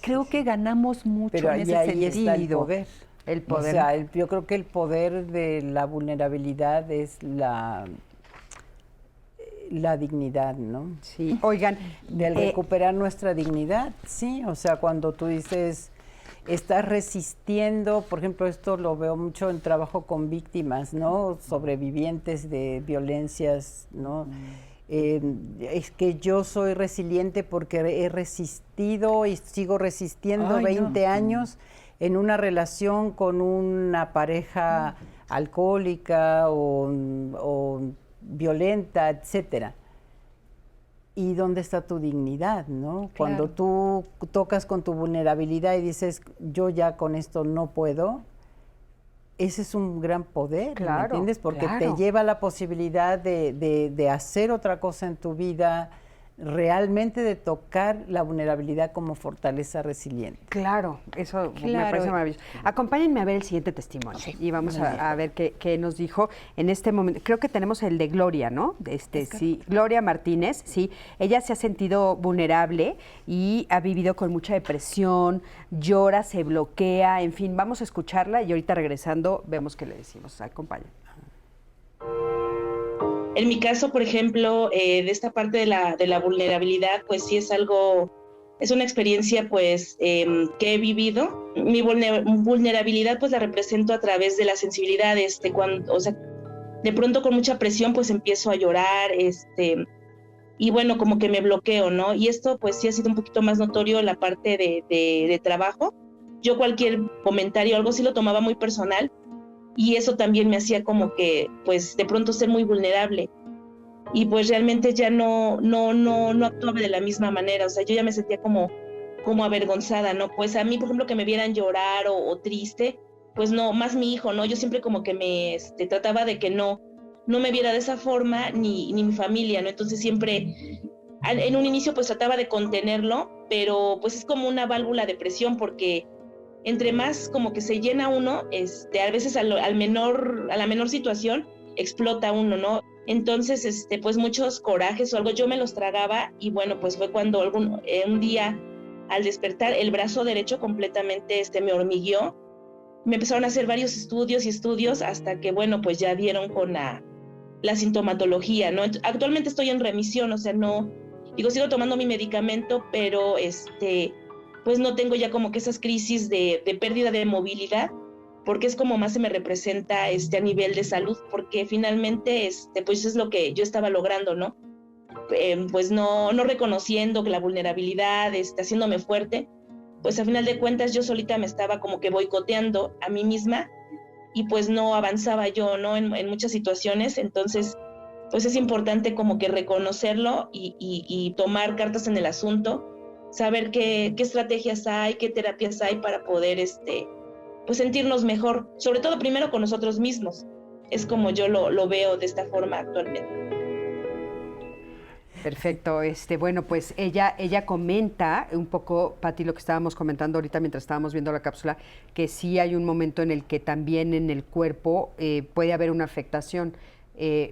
Speaker 5: creo que ganamos mucho
Speaker 7: Pero
Speaker 5: en ese
Speaker 7: ahí
Speaker 5: sentido.
Speaker 7: está el poder.
Speaker 2: El poder.
Speaker 7: O sea, yo creo que el poder de la vulnerabilidad es la dignidad, ¿no?
Speaker 2: Sí, oigan,
Speaker 7: Del recuperar nuestra dignidad, sí. O sea, cuando tú dices, estás resistiendo, por ejemplo, esto lo veo mucho en trabajo con víctimas, ¿no? Sobrevivientes de violencias, ¿no? Es que yo soy resiliente porque he resistido y sigo resistiendo 20 años en una relación con una pareja alcohólica o violenta, etcétera. ¿Y dónde está tu dignidad, no? Cuando tú tocas con tu vulnerabilidad y dices, yo ya con esto no puedo, ese es un gran poder, ¿me entiendes? Porque te lleva a la posibilidad de hacer otra cosa en tu vida, realmente de tocar la vulnerabilidad como fortaleza resiliente.
Speaker 2: Claro, eso me parece maravilloso. Acompáñenme a ver el siguiente testimonio y vamos a ver qué nos dijo en este momento. Creo que tenemos el de Gloria, ¿no? Sí, Gloria Martínez, sí. Ella se ha sentido vulnerable y ha vivido con mucha depresión, llora, se bloquea, en fin, vamos a escucharla y ahorita regresando vemos qué le decimos. Acompáñenme.
Speaker 10: En mi caso, por ejemplo, de esta parte de la vulnerabilidad, pues sí es algo Es una experiencia pues que he vivido. Mi vulnerabilidad pues la represento a través de la sensibilidad, cuando, o sea, de pronto con mucha presión pues empiezo a llorar, y bueno, como que me bloqueo, ¿no? Y esto pues sí ha sido un poquito más notorio en la parte de trabajo. Yo cualquier comentario o algo sí lo tomaba muy personal, y eso también me hacía como que pues de pronto ser muy vulnerable. Y pues realmente ya no actuaba de la misma manera, o sea, yo ya me sentía como avergonzada, ¿no? Pues a mí, por ejemplo, que me vieran llorar o triste, pues no, más mi hijo, ¿no? Yo siempre como que me trataba de que no me viera de esa forma, ni mi familia, ¿no? Entonces siempre, en un inicio pues trataba de contenerlo, pero pues es como una válvula de presión, porque entre más como que se llena uno, a veces a la menor situación explota uno, ¿no? Entonces, pues muchos corajes o algo, yo me los tragaba, y bueno, pues fue cuando un día, al despertar, el brazo derecho completamente me hormigueó. Me empezaron a hacer varios estudios hasta que, bueno, pues ya dieron con la sintomatología, ¿no? Actualmente estoy en remisión, o sea, sigo tomando mi medicamento, pero pues no tengo ya como que esas crisis de pérdida de movilidad, porque es como más se me representa a nivel de salud, porque finalmente pues es lo que yo estaba logrando, ¿no? Pues no reconociendo que la vulnerabilidad, haciéndome fuerte, pues a final de cuentas yo solita me estaba como que boicoteando a mí misma, y pues no avanzaba yo, ¿no? En muchas situaciones. Entonces, pues es importante como que reconocerlo y tomar cartas en el asunto, saber qué estrategias hay, qué terapias hay para poder, pues sentirnos mejor, sobre todo primero con nosotros mismos. Es como yo lo veo de esta forma actualmente.
Speaker 2: Perfecto. Bueno, pues ella comenta un poco, Pati, lo que estábamos comentando ahorita mientras estábamos viendo la cápsula, que sí hay un momento en el que también en el cuerpo puede haber una afectación,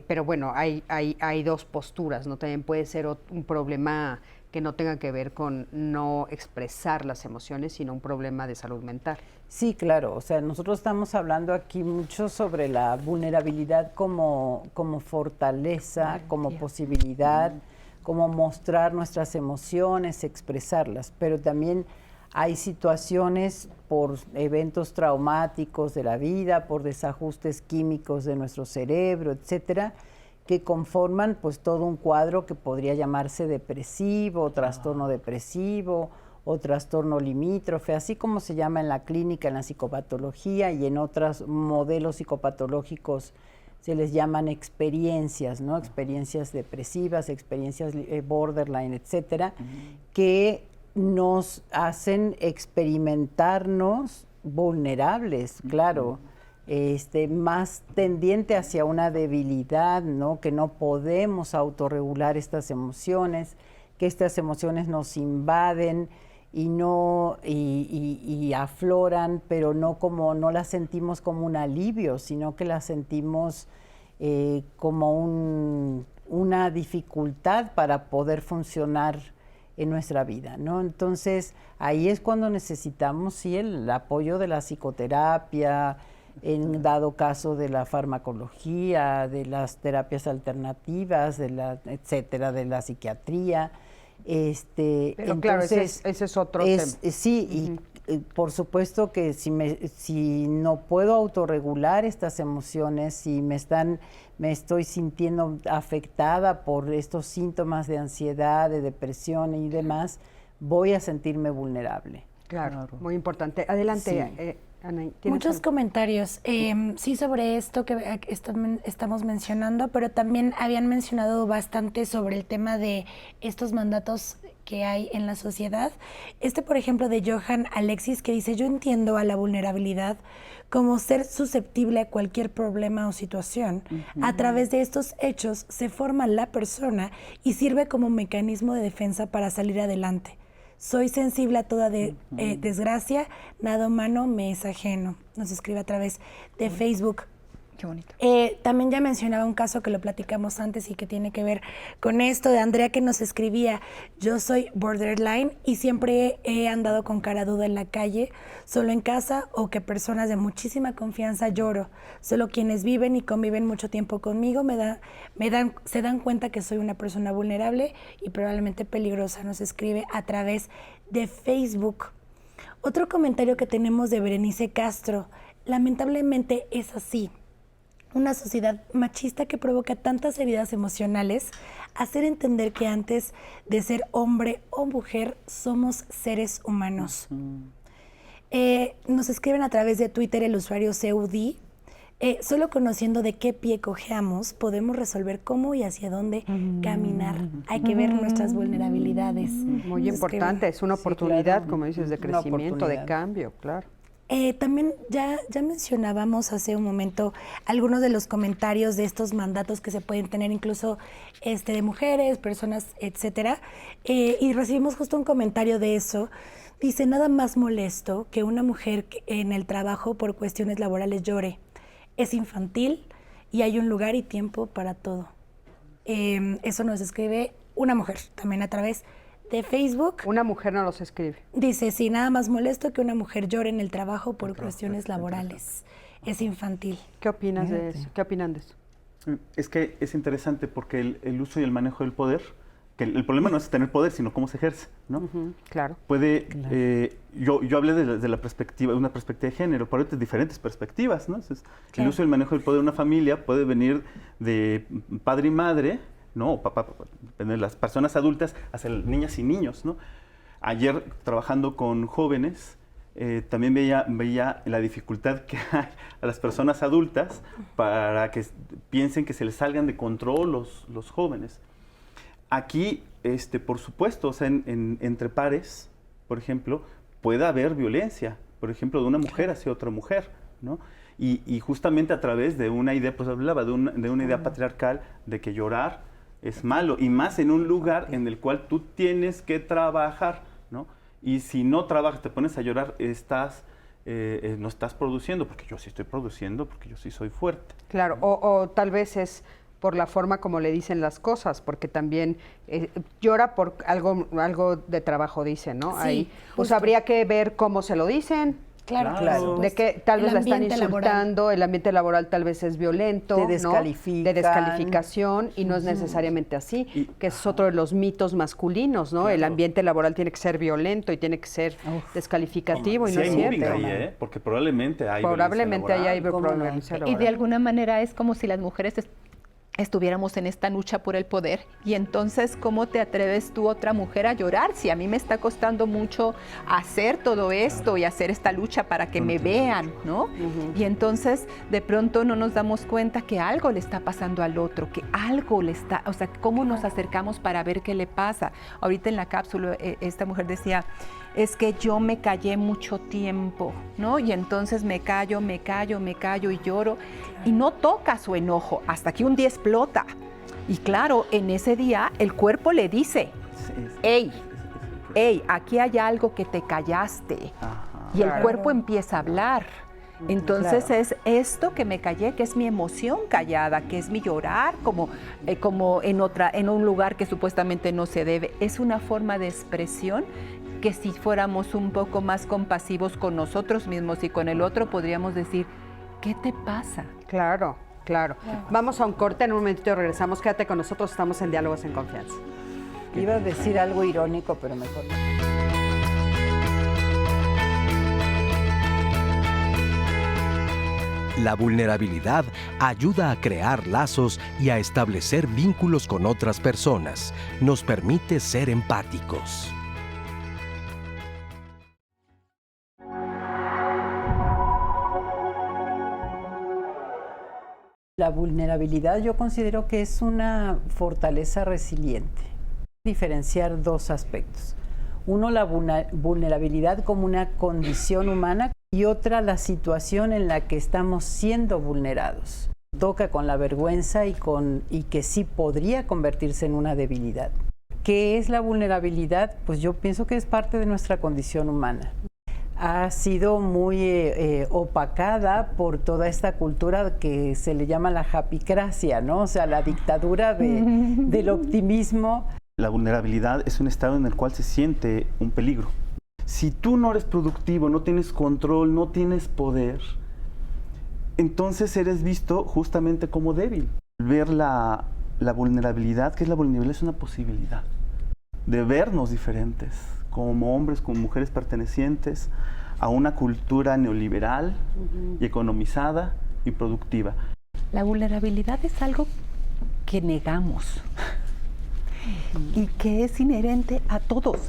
Speaker 2: pero bueno, hay dos posturas, ¿no? También puede ser un problema que no tenga que ver con no expresar las emociones, sino un problema de salud mental.
Speaker 7: Sí, claro. O sea, nosotros estamos hablando aquí mucho sobre la vulnerabilidad como fortaleza, como posibilidad, como mostrar nuestras emociones, expresarlas. Pero también hay situaciones por eventos traumáticos de la vida, por desajustes químicos de nuestro cerebro, etcétera, que conforman pues todo un cuadro que podría llamarse depresivo, trastorno depresivo o trastorno limítrofe, así como se llama en la clínica, en la psicopatología, y en otros modelos psicopatológicos se les llaman experiencias, ¿no? Experiencias depresivas, experiencias borderline, etcétera, que nos hacen experimentarnos vulnerables, claro. Más tendiente hacia una debilidad, ¿no? Que no podemos autorregular estas emociones, que estas emociones nos invaden y afloran, pero no las sentimos como un alivio, sino que las sentimos como una dificultad para poder funcionar en nuestra vida, ¿no? Entonces, ahí es cuando necesitamos, sí, el apoyo de la psicoterapia, en dado caso de la farmacología, de las terapias alternativas, etcétera, de la psiquiatría.
Speaker 2: Pero
Speaker 7: entonces,
Speaker 2: claro, ese es otro tema.
Speaker 7: Sí, y por supuesto que si no puedo autorregular estas emociones, si me estoy sintiendo afectada por estos síntomas de ansiedad, de depresión y demás, voy a sentirme vulnerable.
Speaker 2: Claro. Muy importante. Adelante, sí. Ana,
Speaker 3: muchos comentarios, sí, sobre esto que estamos mencionando, pero también habían mencionado bastante sobre el tema de estos mandatos que hay en la sociedad. Por ejemplo, de Johan Alexis, que dice: yo entiendo a la vulnerabilidad como ser susceptible a cualquier problema o situación. A través de estos hechos se forma la persona y sirve como mecanismo de defensa para salir adelante. Soy sensible a toda desgracia, nada humano me es ajeno. Nos escribe a través de Facebook.
Speaker 5: Qué bonito.
Speaker 3: También ya mencionaba un caso que lo platicamos antes y que tiene que ver con esto, de Andrea, que nos escribía: yo soy borderline y siempre he andado con cara duda en la calle, solo en casa, o que personas de muchísima confianza lloro. Solo quienes viven y conviven mucho tiempo conmigo se dan cuenta que soy una persona vulnerable y probablemente peligrosa. Nos escribe a través de Facebook. Otro comentario que tenemos de Berenice Castro. Lamentablemente es así. Una sociedad machista que provoca tantas heridas emocionales, hacer entender que antes de ser hombre o mujer somos seres humanos. Nos escriben a través de Twitter el usuario Ceudi. Solo conociendo de qué pie cojeamos podemos resolver cómo y hacia dónde caminar. Hay que ver nuestras vulnerabilidades.
Speaker 2: Muy importante, es una oportunidad, como dices, de crecimiento, de cambio, claro.
Speaker 3: También ya mencionábamos hace un momento algunos de los comentarios de estos mandatos que se pueden tener incluso de mujeres, personas, etcétera. Y recibimos justo un comentario de eso. Dice, nada más molesto que una mujer en el trabajo por cuestiones laborales llore. Es infantil y hay un lugar y tiempo para todo. Eso nos escribe una mujer también a través de Facebook.
Speaker 2: Una mujer no los escribe.
Speaker 3: Dice, sí, nada más molesto que una mujer llore en el trabajo por cuestiones laborales. Es infantil.
Speaker 2: ¿Qué opinas de eso? ¿Qué opinan de eso?
Speaker 4: Es que es interesante porque el uso y el manejo del poder, que el problema no es tener poder, sino cómo se ejerce, ¿no?
Speaker 2: Claro.
Speaker 4: Yo hablé de la perspectiva, de una perspectiva de género, pero hay diferentes perspectivas, ¿no? Entonces, el uso y el manejo del poder de una familia puede venir de padre y madre, ¿no? Papá, de las personas adultas hacia niñas y niños, ¿no? Ayer, trabajando con jóvenes, también veía la dificultad que hay a las personas adultas para que piensen que se les salgan de control los jóvenes. Aquí, por supuesto, o sea, entre pares, por ejemplo, puede haber violencia, por ejemplo, de una mujer hacia otra mujer, ¿no? Y justamente a través de una idea, pues hablaba de una idea patriarcal de que llorar es malo, y más en un lugar en el cual tú tienes que trabajar, ¿no? Y si no trabajas, te pones a llorar, no estás produciendo, porque yo sí estoy produciendo, porque yo sí soy fuerte.
Speaker 2: Claro, o tal vez es por la forma como le dicen las cosas, porque también llora por algo de trabajo, dicen, ¿no?
Speaker 3: Sí,
Speaker 2: ahí, pues habría que ver cómo se lo dicen.
Speaker 3: Claro.
Speaker 2: De que tal vez la están insultando, el ambiente laboral tal vez es violento,
Speaker 7: te descalifican,
Speaker 2: ¿no? De descalificación, y no es necesariamente así, que es otro de los mitos masculinos, ¿no? El ambiente laboral tiene que ser violento y tiene que ser descalificativo, y no es cierto.
Speaker 4: Ahí, porque probablemente hay
Speaker 2: violencia laboral.
Speaker 5: Y de alguna manera es como si las mujeres estuviéramos en esta lucha por el poder, y entonces ¿cómo te atreves tú, otra mujer, a llorar? Si a mí me está costando mucho hacer todo esto y hacer esta lucha para que me vean, ¿no? Y entonces de pronto no nos damos cuenta que algo le está pasando al otro, que algo le está, o sea, ¿cómo nos acercamos para ver qué le pasa? Ahorita en la cápsula esta mujer decía, es que yo me callé mucho tiempo, ¿no? Y entonces me callo y lloro, y no toca su enojo hasta que un día explota. Y claro, en ese día el cuerpo le dice, hey, aquí hay algo que te callaste. Y el cuerpo empieza a hablar. Entonces es esto que me callé, que es mi emoción callada, que es mi llorar como en un lugar que supuestamente no se debe. Es una forma de expresión que si fuéramos un poco más compasivos con nosotros mismos y con el otro, podríamos decir, ¿qué te pasa?
Speaker 2: Claro. Vamos a un corte, en un momentito regresamos. Quédate con nosotros, estamos en Diálogos en Confianza.
Speaker 7: Iba a decir algo irónico, pero mejor no.
Speaker 1: La vulnerabilidad ayuda a crear lazos y a establecer vínculos con otras personas. Nos permite ser empáticos.
Speaker 7: La vulnerabilidad yo considero que es una fortaleza resiliente. Diferenciar dos aspectos. Uno, la vulnerabilidad como una condición humana, y otra, la situación en la que estamos siendo vulnerados. Toca con la vergüenza y que sí podría convertirse en una debilidad. ¿Qué es la vulnerabilidad? Pues yo pienso que es parte de nuestra condición humana. Ha sido muy opacada por toda esta cultura que se le llama la japicracia, ¿no? O sea, la dictadura del optimismo.
Speaker 4: La vulnerabilidad es un estado en el cual se siente un peligro. Si tú no eres productivo, no tienes control, no tienes poder, entonces eres visto justamente como débil. Ver la vulnerabilidad, ¿qué es la vulnerabilidad? Es una posibilidad de vernos diferentes, como hombres, como mujeres pertenecientes a una cultura neoliberal y economizada y productiva.
Speaker 5: La vulnerabilidad es algo que negamos y que es inherente a todos.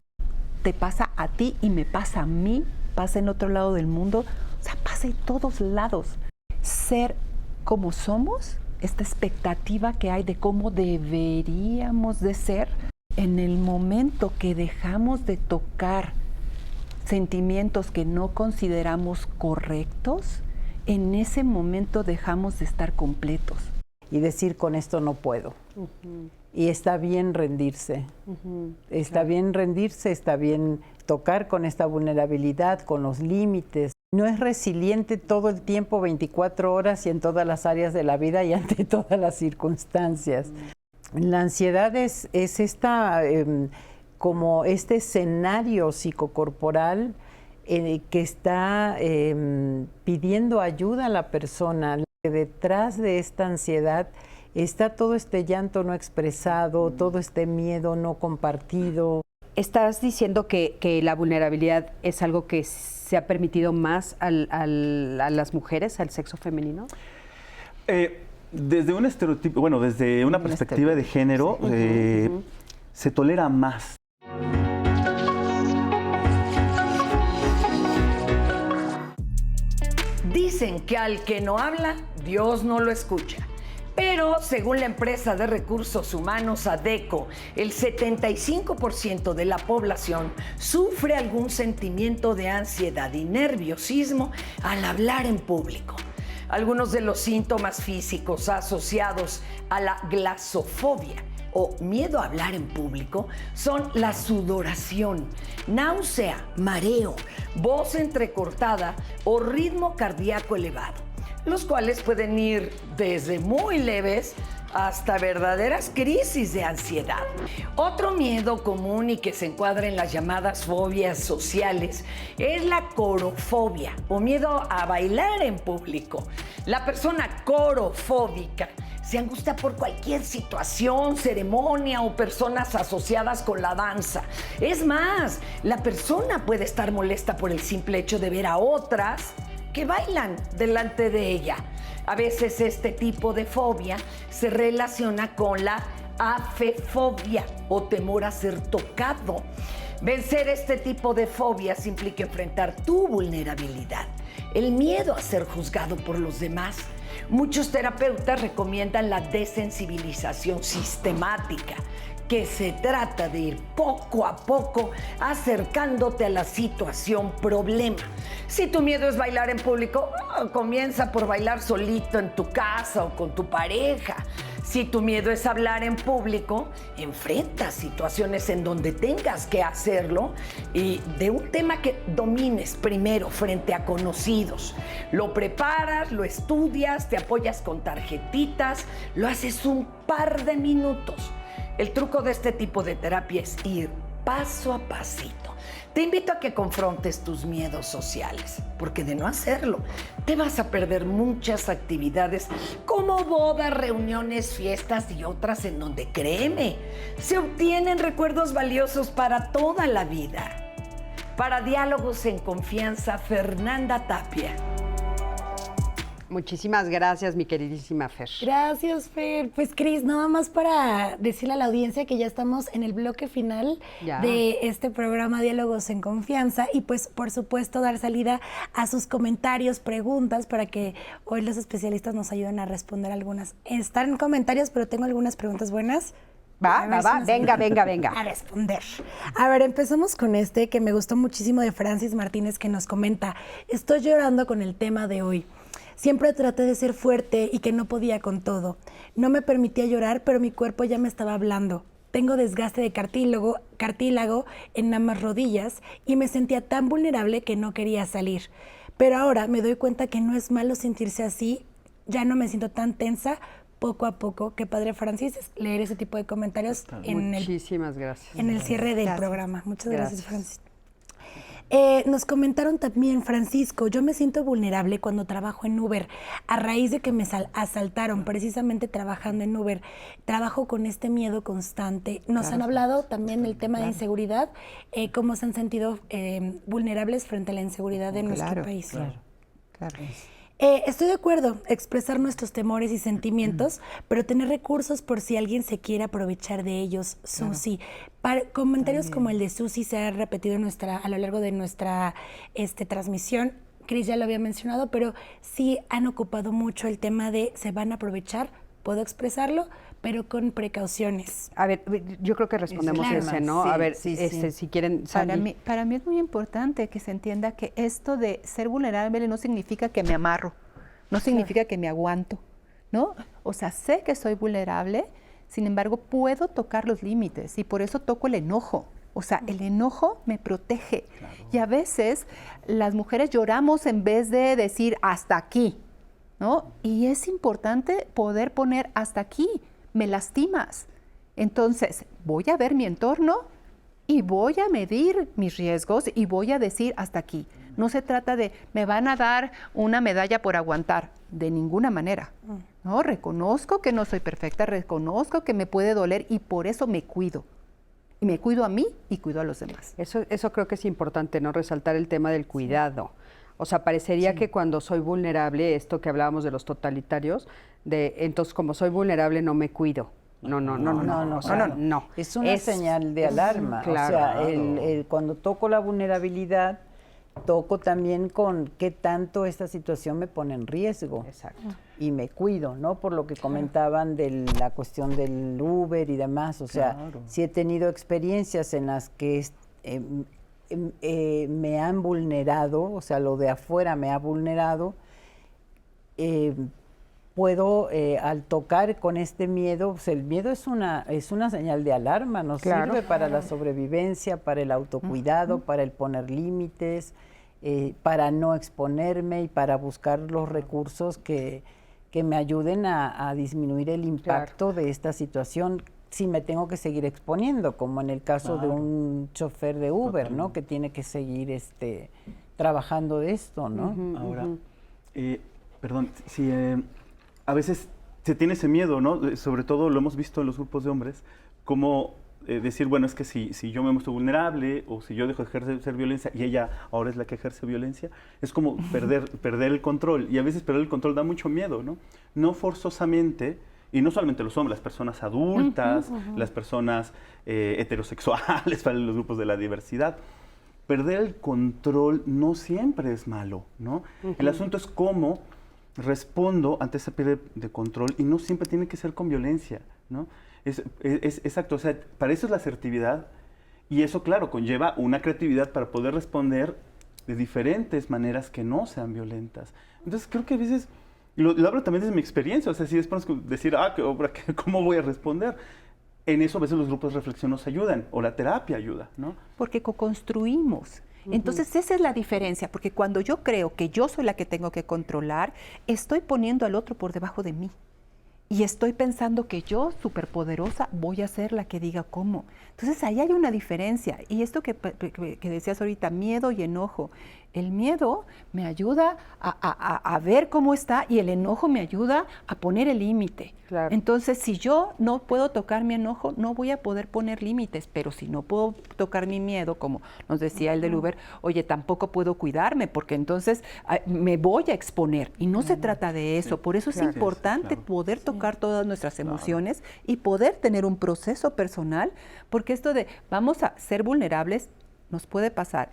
Speaker 5: Te pasa a ti y me pasa a mí, pasa en otro lado del mundo, o sea, pasa en todos lados. Ser como somos, esta expectativa que hay de cómo deberíamos de ser, en el momento que dejamos de tocar sentimientos que no consideramos correctos, en ese momento dejamos de estar completos.
Speaker 7: Y decir, con esto no puedo. Y está bien rendirse. Está bien rendirse, está bien tocar con esta vulnerabilidad, con los límites. No es resiliente todo el tiempo, 24 horas y en todas las áreas de la vida y ante todas las circunstancias. La ansiedad es esta, como este escenario psicocorporal que está pidiendo ayuda a la persona. Detrás de esta ansiedad está todo este llanto no expresado, todo este miedo no compartido.
Speaker 2: ¿Estás diciendo que la vulnerabilidad es algo que se ha permitido más a las mujeres, al sexo femenino?
Speaker 4: Desde un estereotipo, bueno, desde una perspectiva de género, se tolera más.
Speaker 11: Dicen que al que no habla, Dios no lo escucha. Pero según la empresa de recursos humanos ADECO, el 75% de la población sufre algún sentimiento de ansiedad y nerviosismo al hablar en público. Algunos de los síntomas físicos asociados a la glosofobia o miedo a hablar en público son la sudoración, náusea, mareo, voz entrecortada o ritmo cardíaco elevado, los cuales pueden ir desde muy leves hasta verdaderas crisis de ansiedad. Otro miedo común y que se encuadra en las llamadas fobias sociales es la corofobia o miedo a bailar en público. La persona corofóbica se angustia por cualquier situación, ceremonia o personas asociadas con la danza. Es más, la persona puede estar molesta por el simple hecho de ver a otras que bailan delante de ella. A veces este tipo de fobia se relaciona con la afefobia o temor a ser tocado. Vencer este tipo de fobias implica enfrentar tu vulnerabilidad, el miedo a ser juzgado por los demás. Muchos terapeutas recomiendan la desensibilización sistemática, que se trata de ir poco a poco acercándote a la situación problema. Si tu miedo es bailar en público, comienza por bailar solito en tu casa o con tu pareja. Si tu miedo es hablar en público, enfrenta situaciones en donde tengas que hacerlo y de un tema que domines primero frente a conocidos. Lo preparas, lo estudias, te apoyas con tarjetitas, lo haces un par de minutos. El truco de este tipo de terapia es ir paso a pasito. Te invito a que confrontes tus miedos sociales, porque de no hacerlo, te vas a perder muchas actividades como bodas, reuniones, fiestas y otras en donde, créeme, se obtienen recuerdos valiosos para toda la vida. Para Diálogos en Confianza, Fernanda Tapia.
Speaker 2: Muchísimas gracias, mi queridísima Fer.
Speaker 3: Gracias, Fer. Pues, Cris, nada más para decirle a la audiencia que ya estamos en el bloque final de este programa Diálogos en Confianza y, pues, por supuesto, dar salida a sus comentarios, preguntas, para que hoy los especialistas nos ayuden a responder algunas. Están en comentarios, pero tengo algunas preguntas buenas.
Speaker 2: Va, venga.
Speaker 3: A responder. A ver, empezamos con este que me gustó muchísimo de Francis Martínez, que nos comenta: estoy llorando con el tema de hoy. Siempre traté de ser fuerte y que no podía con todo. No me permitía llorar, pero mi cuerpo ya me estaba hablando. Tengo desgaste de cartílago en ambas rodillas y me sentía tan vulnerable que no quería salir. Pero ahora me doy cuenta que no es malo sentirse así. Ya no me siento tan tensa. Poco a poco, qué padre, Francis, leer ese tipo de comentarios
Speaker 2: Muchísimas gracias.
Speaker 3: En el cierre del programa. Muchas gracias, Francis. Nos comentaron también, Francisco, yo me siento vulnerable cuando trabajo en Uber, a raíz de que me asaltaron, precisamente trabajando en Uber. Trabajo con este miedo constante. Nos han hablado también del tema de inseguridad, cómo se han sentido vulnerables frente a la inseguridad de nuestro país.
Speaker 5: Claro.
Speaker 3: Estoy de acuerdo, expresar nuestros temores y sentimientos, pero tener recursos por si alguien se quiere aprovechar de ellos, Susi. Comentarios como el de Susi se ha repetido a lo largo de nuestra transmisión. Cris ya lo había mencionado, pero sí han ocupado mucho el tema de se van a aprovechar, puedo expresarlo, pero con precauciones.
Speaker 2: A ver, yo creo que respondemos ese, ¿no?
Speaker 7: Sí,
Speaker 2: a ver,
Speaker 7: sí.
Speaker 2: si quieren...
Speaker 5: Para mí es muy importante que se entienda que esto de ser vulnerable no significa que me amarro, no significa que me aguanto, ¿no? O sea, sé que soy vulnerable, sin embargo, puedo tocar los límites y por eso toco el enojo. O sea, el enojo me protege. Claro. Y a veces las mujeres lloramos en vez de decir hasta aquí, ¿no? Y es importante poder poner hasta aquí. Me lastimas. Entonces, voy a ver mi entorno y voy a medir mis riesgos y voy a decir hasta aquí. No se trata de, me van a dar una medalla por aguantar, de ninguna manera. No, reconozco que no soy perfecta, reconozco que me puede doler y por eso me cuido. Y me cuido a mí y cuido a los demás.
Speaker 2: Eso creo que es importante, ¿no? Resaltar el tema del cuidado. O sea, parecería que cuando soy vulnerable, esto que hablábamos de los totalitarios, entonces como soy vulnerable no me cuido. No.
Speaker 7: Es una señal de alarma.
Speaker 2: Claro.
Speaker 7: O sea, cuando toco la vulnerabilidad, toco también con qué tanto esta situación me pone en riesgo.
Speaker 2: Exacto.
Speaker 7: Y me cuido, ¿no? Por lo que comentaban de la cuestión del Uber y demás. O sea, sí he tenido experiencias en las que me han vulnerado, o sea, lo de afuera me ha vulnerado. Puedo, al tocar con este miedo, pues el miedo es una señal de alarma, nos sirve para la sobrevivencia, para el autocuidado, para el poner límites, para no exponerme y para buscar los recursos que me ayuden a disminuir el impacto de esta situación si me tengo que seguir exponiendo, como en el caso de un chofer de Uber, ¿no? Que tiene que seguir trabajando de esto, ¿no?
Speaker 4: Ahora, perdón, si a veces se tiene ese miedo, ¿no? Sobre todo lo hemos visto en los grupos de hombres, como decir, bueno, es que si yo me muestro vulnerable o si yo dejo de ejercer violencia y ella ahora es la que ejerce violencia, es como perder el control. Y a veces perder el control da mucho miedo, ¿no? No forzosamente, y no solamente los hombres, las personas adultas, las personas heterosexuales, para los grupos de la diversidad. Perder el control no siempre es malo, ¿no? El asunto es cómo respondo ante esa pérdida de control y no siempre tiene que ser con violencia, ¿no? Es exacto, o sea, para eso es la asertividad y eso, claro, conlleva una creatividad para poder responder de diferentes maneras que no sean violentas. Entonces, creo que a veces, lo hablo también desde mi experiencia, o sea, si después decir, ¿cómo voy a responder? En eso a veces los grupos de reflexión nos ayudan, o la terapia ayuda, ¿no?
Speaker 5: Porque co-construimos. Entonces esa es la diferencia, porque cuando yo creo que yo soy la que tengo que controlar, estoy poniendo al otro por debajo de mí. Y estoy pensando que yo, superpoderosa, voy a ser la que diga cómo. Entonces ahí hay una diferencia. Y esto que decías ahorita, miedo y enojo. El miedo me ayuda a ver cómo está y el enojo me ayuda a poner el límite. Claro. Entonces, si yo no puedo tocar mi enojo, no voy a poder poner límites. Pero si no puedo tocar mi miedo, como nos decía el del Uber, oye, tampoco puedo cuidarme porque entonces me voy a exponer. Y no se trata de eso. Por eso es importante poder tocar todas nuestras emociones y poder tener un proceso personal, porque esto de vamos a ser vulnerables nos puede pasar,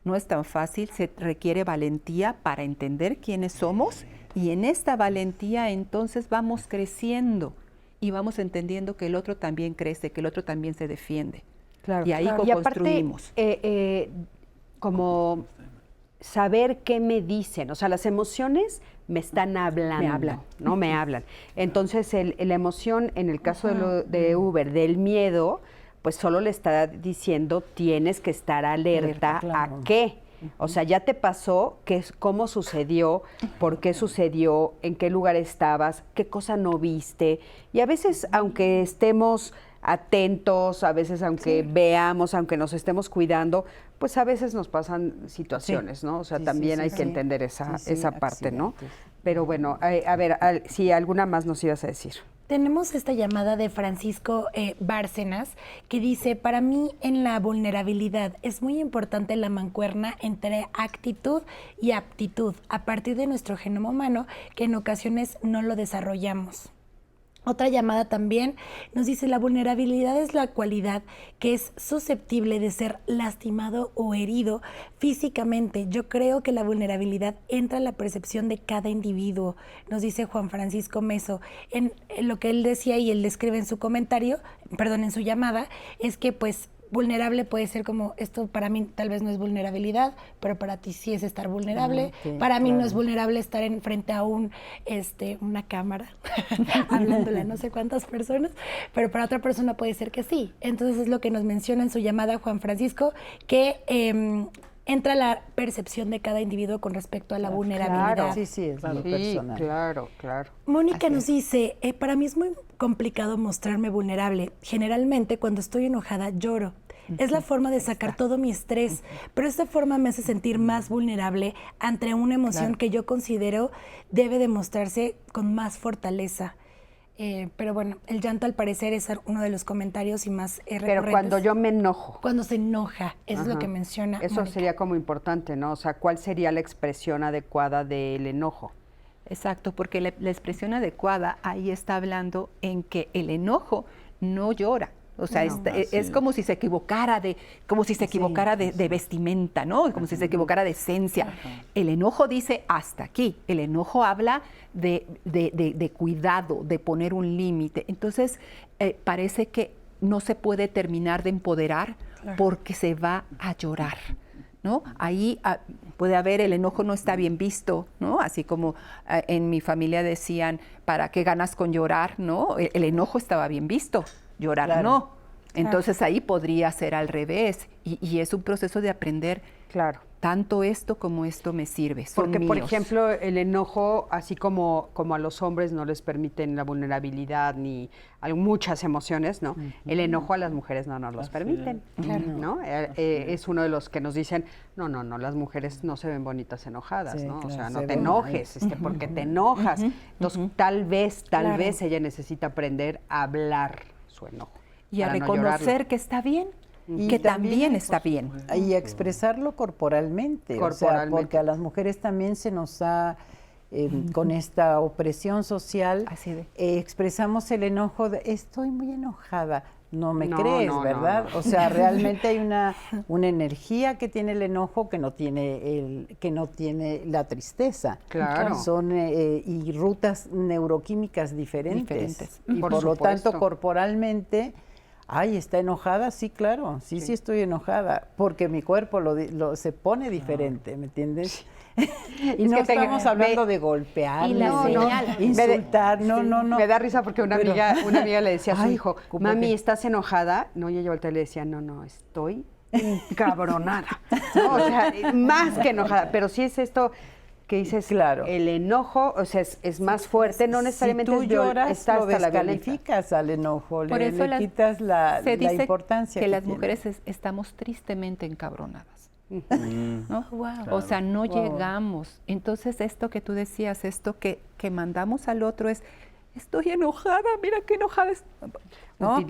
Speaker 5: no es tan fácil, se requiere valentía para entender quiénes somos y en esta valentía entonces vamos creciendo y vamos entendiendo que el otro también crece, que el otro también se defiende. Claro, y ahí co-construimos.
Speaker 2: Y aparte, como saber qué me dicen, o sea, las emociones me están hablando, ¿no? Me hablan. Entonces, la emoción, en el caso de Uber, del miedo, pues solo le está diciendo, tienes que estar alerta ¿a qué? O sea, ya te pasó, cómo sucedió, por qué sucedió, en qué lugar estabas, qué cosa no viste. Y a veces, aunque estemos atentos, a veces aunque veamos, aunque nos estemos cuidando, pues a veces nos pasan situaciones, ¿no? O sea, también hay que entender esa parte, ¿no? Pero bueno, a ver, si alguna más nos ibas a decir.
Speaker 3: Tenemos esta llamada de Francisco Bárcenas que dice, para mí en la vulnerabilidad es muy importante la mancuerna entre actitud y aptitud a partir de nuestro genoma humano que en ocasiones no lo desarrollamos. Otra llamada también nos dice, la vulnerabilidad es la cualidad que es susceptible de ser lastimado o herido físicamente. Yo creo que la vulnerabilidad entra en la percepción de cada individuo, nos dice Juan Francisco Meso. En lo que él decía y él describe en su comentario, perdón, en su llamada, es que pues vulnerable puede ser como, esto para mí tal vez no es vulnerabilidad, pero para ti sí es estar vulnerable. Para mí no es vulnerable estar frente a una cámara, hablándole a no sé cuántas personas, pero para otra persona puede ser que sí. Entonces es lo que nos menciona en su llamada Juan Francisco, que entra la percepción de cada individuo con respecto a la vulnerabilidad.
Speaker 7: Claro, sí, es lo personal.
Speaker 2: Claro.
Speaker 3: Mónica nos dice, para mí es muy complicado mostrarme vulnerable. Generalmente cuando estoy enojada lloro. Es la forma de sacar todo mi estrés, pero esta forma me hace sentir más vulnerable ante una emoción que yo considero debe demostrarse con más fortaleza. Pero bueno, el llanto al parecer es uno de los comentarios y más recurrentes.
Speaker 2: Pero cuando yo me enojo.
Speaker 3: Cuando se enoja, eso es lo que menciona
Speaker 2: Eso
Speaker 3: Mónica.
Speaker 2: sería como importante, ¿no? O sea, ¿cuál sería la expresión adecuada del enojo?
Speaker 5: Exacto, porque la expresión adecuada ahí está hablando en que el enojo no llora. O sea, es como si se equivocara de vestimenta, ¿no? Como si se equivocara de esencia. El enojo dice hasta aquí. El enojo habla de cuidado, de poner un límite. Entonces, parece que no se puede terminar de empoderar porque se va a llorar, ¿no? Ahí puede haber, el enojo no está bien visto, ¿no? Así como en mi familia decían, ¿para qué ganas con llorar? ¿No? El enojo estaba bien visto. Llorar no. Entonces ahí podría ser al revés y es un proceso de aprender.
Speaker 2: Claro.
Speaker 5: Tanto esto como esto me sirve.
Speaker 2: Porque, por ejemplo, el enojo, así como a los hombres no les permiten la vulnerabilidad ni muchas emociones, ¿no? El enojo a las mujeres no nos los permiten, ¿no? Es uno de los que nos dicen, no, las mujeres no se ven bonitas enojadas, ¿no? O sea, no te enojes, porque te enojas. Entonces, tal vez ella necesita aprender a hablar su enojo.
Speaker 5: Y a reconocer que está bien. Que también está bien.
Speaker 7: Y expresarlo corporalmente, o sea, porque a las mujeres también se nos ha, con esta opresión social, expresamos el enojo de, estoy muy enojada. No me crees, ¿verdad? O sea, realmente hay una energía que tiene el enojo que no tiene la tristeza.
Speaker 2: Claro.
Speaker 7: Son y rutas neuroquímicas diferentes. Y por lo tanto, corporalmente, ay, ¿está enojada? Sí, claro, sí estoy enojada, porque mi cuerpo se pone diferente, ¿me entiendes? Y no estamos hablando de golpear, insultar, no.
Speaker 2: Me da risa porque una amiga le decía a su hijo, mami, ¿estás enojada? No, y ella voltea y le decía, no, estoy encabronada. ¿No? O sea, más que enojada, pero sí es esto que dices, el enojo, o sea, es más fuerte, no necesariamente
Speaker 7: si tú lloras, lo descalificas al enojo, le quitas la importancia
Speaker 5: que las mujeres estamos tristemente encabronadas. ¿No? O sea, no llegamos. Entonces, esto que tú decías, esto que mandamos al otro es, estoy enojada, mira qué enojada es. ¿No?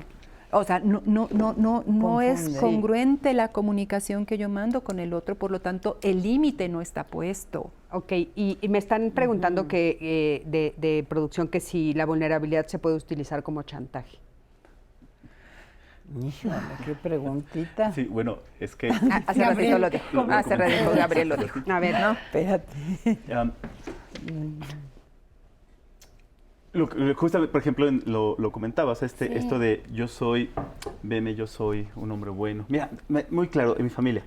Speaker 5: O sea, no es congruente la comunicación que yo mando con el otro, por lo tanto, el límite no está puesto.
Speaker 2: Ok, y me están preguntando que de producción que si la vulnerabilidad se puede utilizar como chantaje.
Speaker 7: Híjole, qué preguntita.
Speaker 12: Sí, bueno, es que...
Speaker 5: Hace ratito lo dijo. Hace ratito Gabriel lo dijo.
Speaker 2: A ver, ¿no?
Speaker 7: Espérate.
Speaker 12: Justamente, por ejemplo, lo comentabas, esto de yo soy un hombre bueno. Mira, muy claro, en mi familia.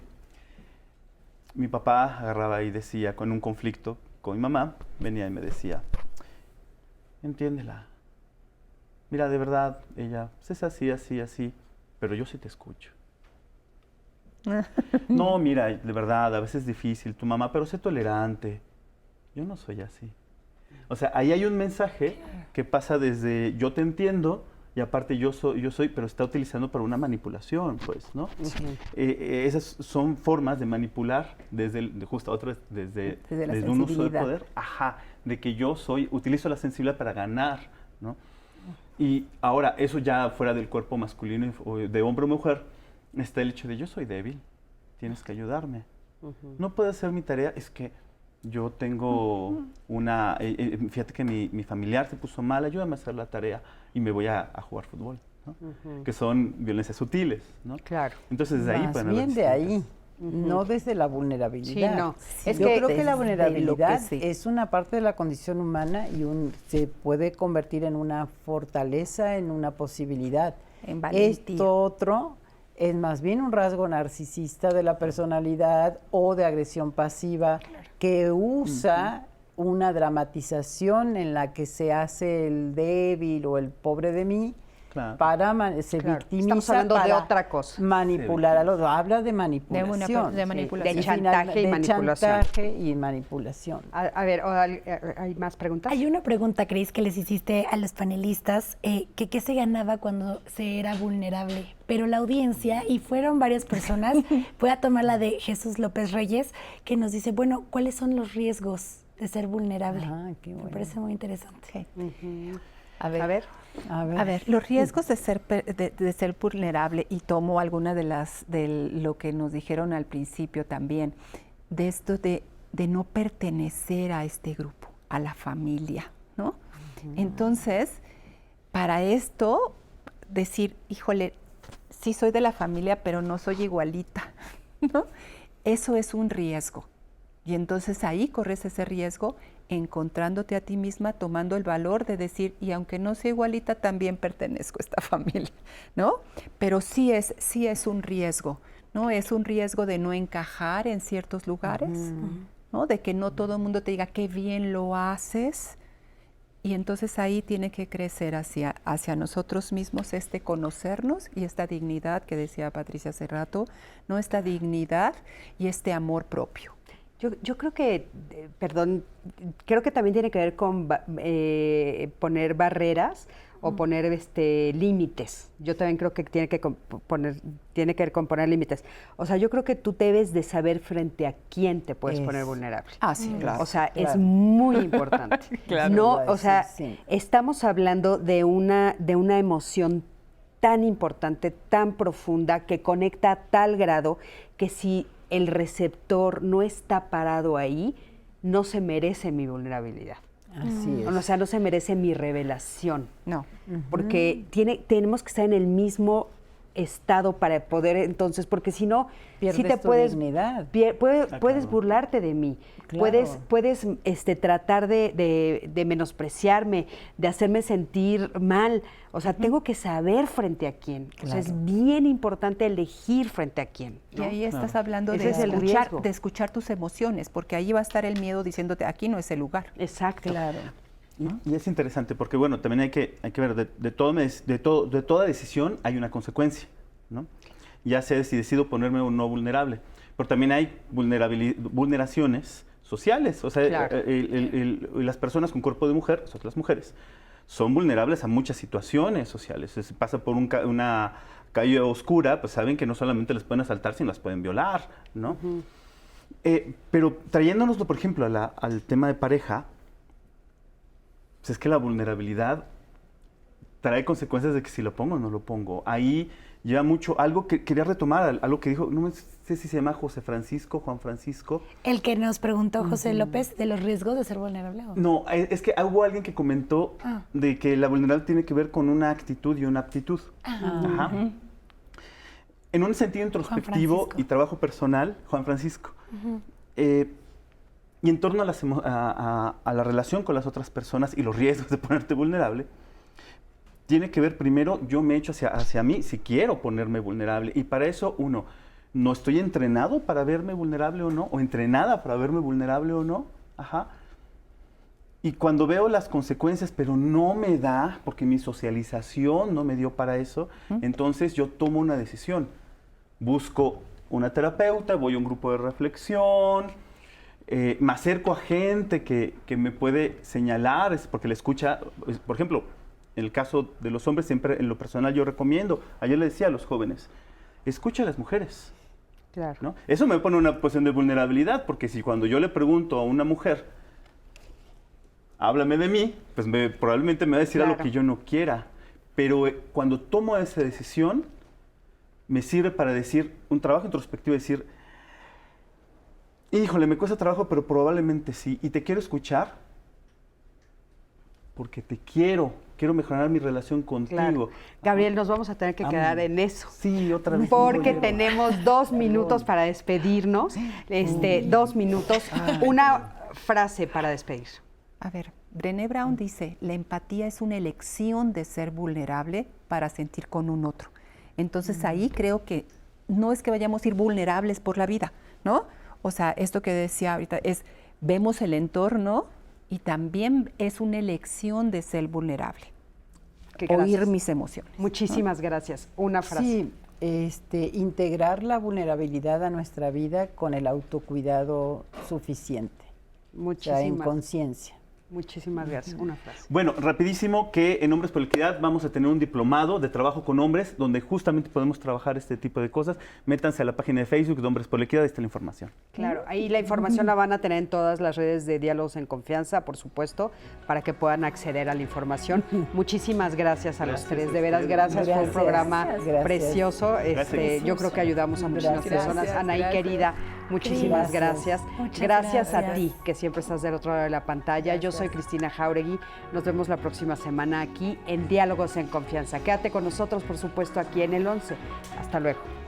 Speaker 12: Mi papá agarraba y decía, con un conflicto con mi mamá, venía y me decía, entiéndela. Mira, de verdad, ella es así, pero yo sí te escucho. No, mira, de verdad, a veces es difícil tu mamá, pero sé tolerante. Yo no soy así. O sea, ahí hay un mensaje que pasa desde yo te entiendo y aparte yo soy, pero está utilizando para una manipulación, pues, ¿no? Esas son formas de manipular desde un uso de poder, de que yo utilizo la sensibilidad para ganar, ¿no? Y ahora, eso ya fuera del cuerpo masculino, o de hombre o mujer, está el hecho de yo soy débil, tienes que ayudarme. No puedo hacer mi tarea, es que yo tengo fíjate que mi familiar se puso mal, ayúdame a hacer la tarea y me voy a jugar fútbol, ¿no? Que son violencias sutiles, ¿no?
Speaker 2: Claro.
Speaker 12: Entonces desde ahí
Speaker 7: pueden haber de ahí, no desde la vulnerabilidad.
Speaker 2: Sí, no.
Speaker 7: Yo creo que la vulnerabilidad es una parte de la condición humana y se puede convertir en una fortaleza, en una posibilidad.
Speaker 5: En valentía.
Speaker 7: Esto otro es más bien un rasgo narcisista de la personalidad o de agresión pasiva que usa una dramatización en la que se hace el débil o el pobre de mí para victimiza.
Speaker 2: Estamos hablando de otra cosa.
Speaker 7: Manipular al otro. Habla de manipulación.
Speaker 5: De manipulación.
Speaker 2: De chantaje y manipulación.
Speaker 7: Chantaje y manipulación.
Speaker 2: A ver, ¿hay más preguntas?
Speaker 3: Hay una pregunta, Cris, que les hiciste a los panelistas, que qué se ganaba cuando se era vulnerable. Pero la audiencia, y fueron varias personas, voy a tomar la de Jesús López Reyes, que nos dice, bueno, ¿cuáles son los riesgos de ser vulnerable?
Speaker 7: Qué bueno.
Speaker 3: Me parece muy interesante.
Speaker 2: A ver,
Speaker 5: los riesgos de ser vulnerable, y tomo alguna de lo que nos dijeron al principio también, de esto de no pertenecer a este grupo, a la familia, ¿no? Entonces, para esto, decir, híjole, sí soy de la familia, pero no soy igualita, ¿no? Eso es un riesgo. Y entonces ahí corres ese riesgo encontrándote a ti misma, tomando el valor de decir, y aunque no sea igualita, también pertenezco a esta familia, ¿no? Pero sí es un riesgo, ¿no? Es un riesgo de no encajar en ciertos lugares, ¿no? De que no todo el mundo te diga qué bien lo haces. Y entonces ahí tiene que crecer hacia nosotros mismos conocernos y esta dignidad que decía Patricia hace rato, ¿no? Esta dignidad y este amor propio.
Speaker 2: Yo creo que, creo que también tiene que ver con poner barreras o poner límites. Yo también creo que tiene que ver con poner límites. O sea, yo creo que tú debes de saber frente a quién te puedes poner vulnerable.
Speaker 5: Sí, claro.
Speaker 2: O sea, es muy importante. Estamos hablando de una emoción tan importante, tan profunda, que conecta a tal grado que si el receptor no está parado ahí, no se merece mi vulnerabilidad.
Speaker 7: Así es.
Speaker 2: O sea, no se merece mi revelación.
Speaker 5: No.
Speaker 2: Porque tenemos que estar en el mismo estado para poder, entonces, porque si no, sí te puedes,
Speaker 7: dignidad.
Speaker 2: Puedes burlarte de mí,
Speaker 7: Claro.
Speaker 2: puedes tratar de menospreciarme, de hacerme sentir mal. O sea, tengo que saber frente a quién. O sea, es bien importante elegir frente a quién, ¿no?
Speaker 5: Y ahí estás hablando
Speaker 2: Ese es el riesgo.
Speaker 5: de escuchar tus emociones, porque ahí va a estar el miedo diciéndote, aquí no es el lugar.
Speaker 2: Exacto.
Speaker 7: Claro.
Speaker 12: Y es interesante porque, bueno, también hay que ver, de toda decisión hay una consecuencia, ¿no? Ya sé si decido ponerme o no vulnerable, pero también hay vulneraciones sociales, o sea,
Speaker 2: Claro.
Speaker 12: las personas con cuerpo de mujer, las mujeres, son vulnerables a muchas situaciones sociales. Si pasa por una calle oscura, pues saben que no solamente les pueden asaltar, sino las pueden violar, ¿no? Pero trayéndonoslo, por ejemplo, al tema de pareja, pues es que la vulnerabilidad trae consecuencias de que si lo pongo o no lo pongo. Ahí lleva mucho, algo que quería retomar, algo que dijo, no sé si se llama Juan Francisco.
Speaker 3: El que nos preguntó José López de los riesgos de ser vulnerable. ¿O?
Speaker 12: No, es que hubo alguien que comentó de que la vulnerabilidad tiene que ver con una actitud y una aptitud. Ajá. En un sentido introspectivo y trabajo personal, Juan Francisco. Y en torno a la relación con las otras personas y los riesgos de ponerte vulnerable, tiene que ver primero, yo me echo hacia mí si quiero ponerme vulnerable. Y para eso, no estoy entrenado para verme vulnerable o no, o entrenada para verme vulnerable o no. Ajá. Y cuando veo las consecuencias, pero no me da, porque mi socialización no me dio para eso, entonces yo tomo una decisión. Busco una terapeuta, voy a un grupo de reflexión, me acerco a gente que me puede señalar, porque le escucha, por ejemplo, En el caso de los hombres, siempre en lo personal yo recomiendo, ayer le decía a los jóvenes, escucha a las mujeres.
Speaker 2: Claro.
Speaker 12: ¿No? Eso me pone en una posición de vulnerabilidad, porque si cuando yo le pregunto a una mujer, háblame de mí, pues probablemente me va a decir algo que yo no quiera. Pero cuando tomo esa decisión, me sirve para decir, un trabajo introspectivo, decir, híjole, me cuesta trabajo, pero probablemente sí. Y te quiero escuchar porque te quiero mejorar mi relación contigo.
Speaker 2: Claro. Gabriel, nos vamos a tener que quedar en eso.
Speaker 12: Sí, otra vez.
Speaker 2: Porque tenemos 2 minutos para despedirnos. 2 minutos. Una frase para despedir.
Speaker 5: A ver, Brené Brown dice, la empatía es una elección de ser vulnerable para sentir con un otro. Entonces ahí creo que no es que vayamos a ir vulnerables por la vida, ¿no? O sea, esto que decía ahorita es, vemos el entorno y también es una elección de ser vulnerable. Oír mis emociones.
Speaker 2: Muchísimas gracias. Una frase.
Speaker 7: Sí, integrar la vulnerabilidad a nuestra vida con el autocuidado suficiente.
Speaker 2: Muchísimas.
Speaker 7: En conciencia.
Speaker 2: Muchísimas gracias. Una frase.
Speaker 12: Bueno, rapidísimo, que en Hombres por la Equidad vamos a tener un diplomado de trabajo con hombres, donde justamente podemos trabajar este tipo de cosas. Métanse a la página de Facebook de Hombres por la Equidad, ahí está la información.
Speaker 2: Claro, ahí la información la van a tener en todas las redes de Diálogos en Confianza, por supuesto, para que puedan acceder a la información. Muchísimas gracias a los tres, de veras, gracias por un programa precioso. Yo creo que ayudamos a muchísimas personas. Anaí, querida, muchísimas gracias. Gracias a ti, que siempre estás del otro lado de la pantalla. Yo soy Cristina Jauregui. Nos vemos la próxima semana aquí en Diálogos en Confianza. Quédate con nosotros, por supuesto, aquí en el 11. Hasta luego.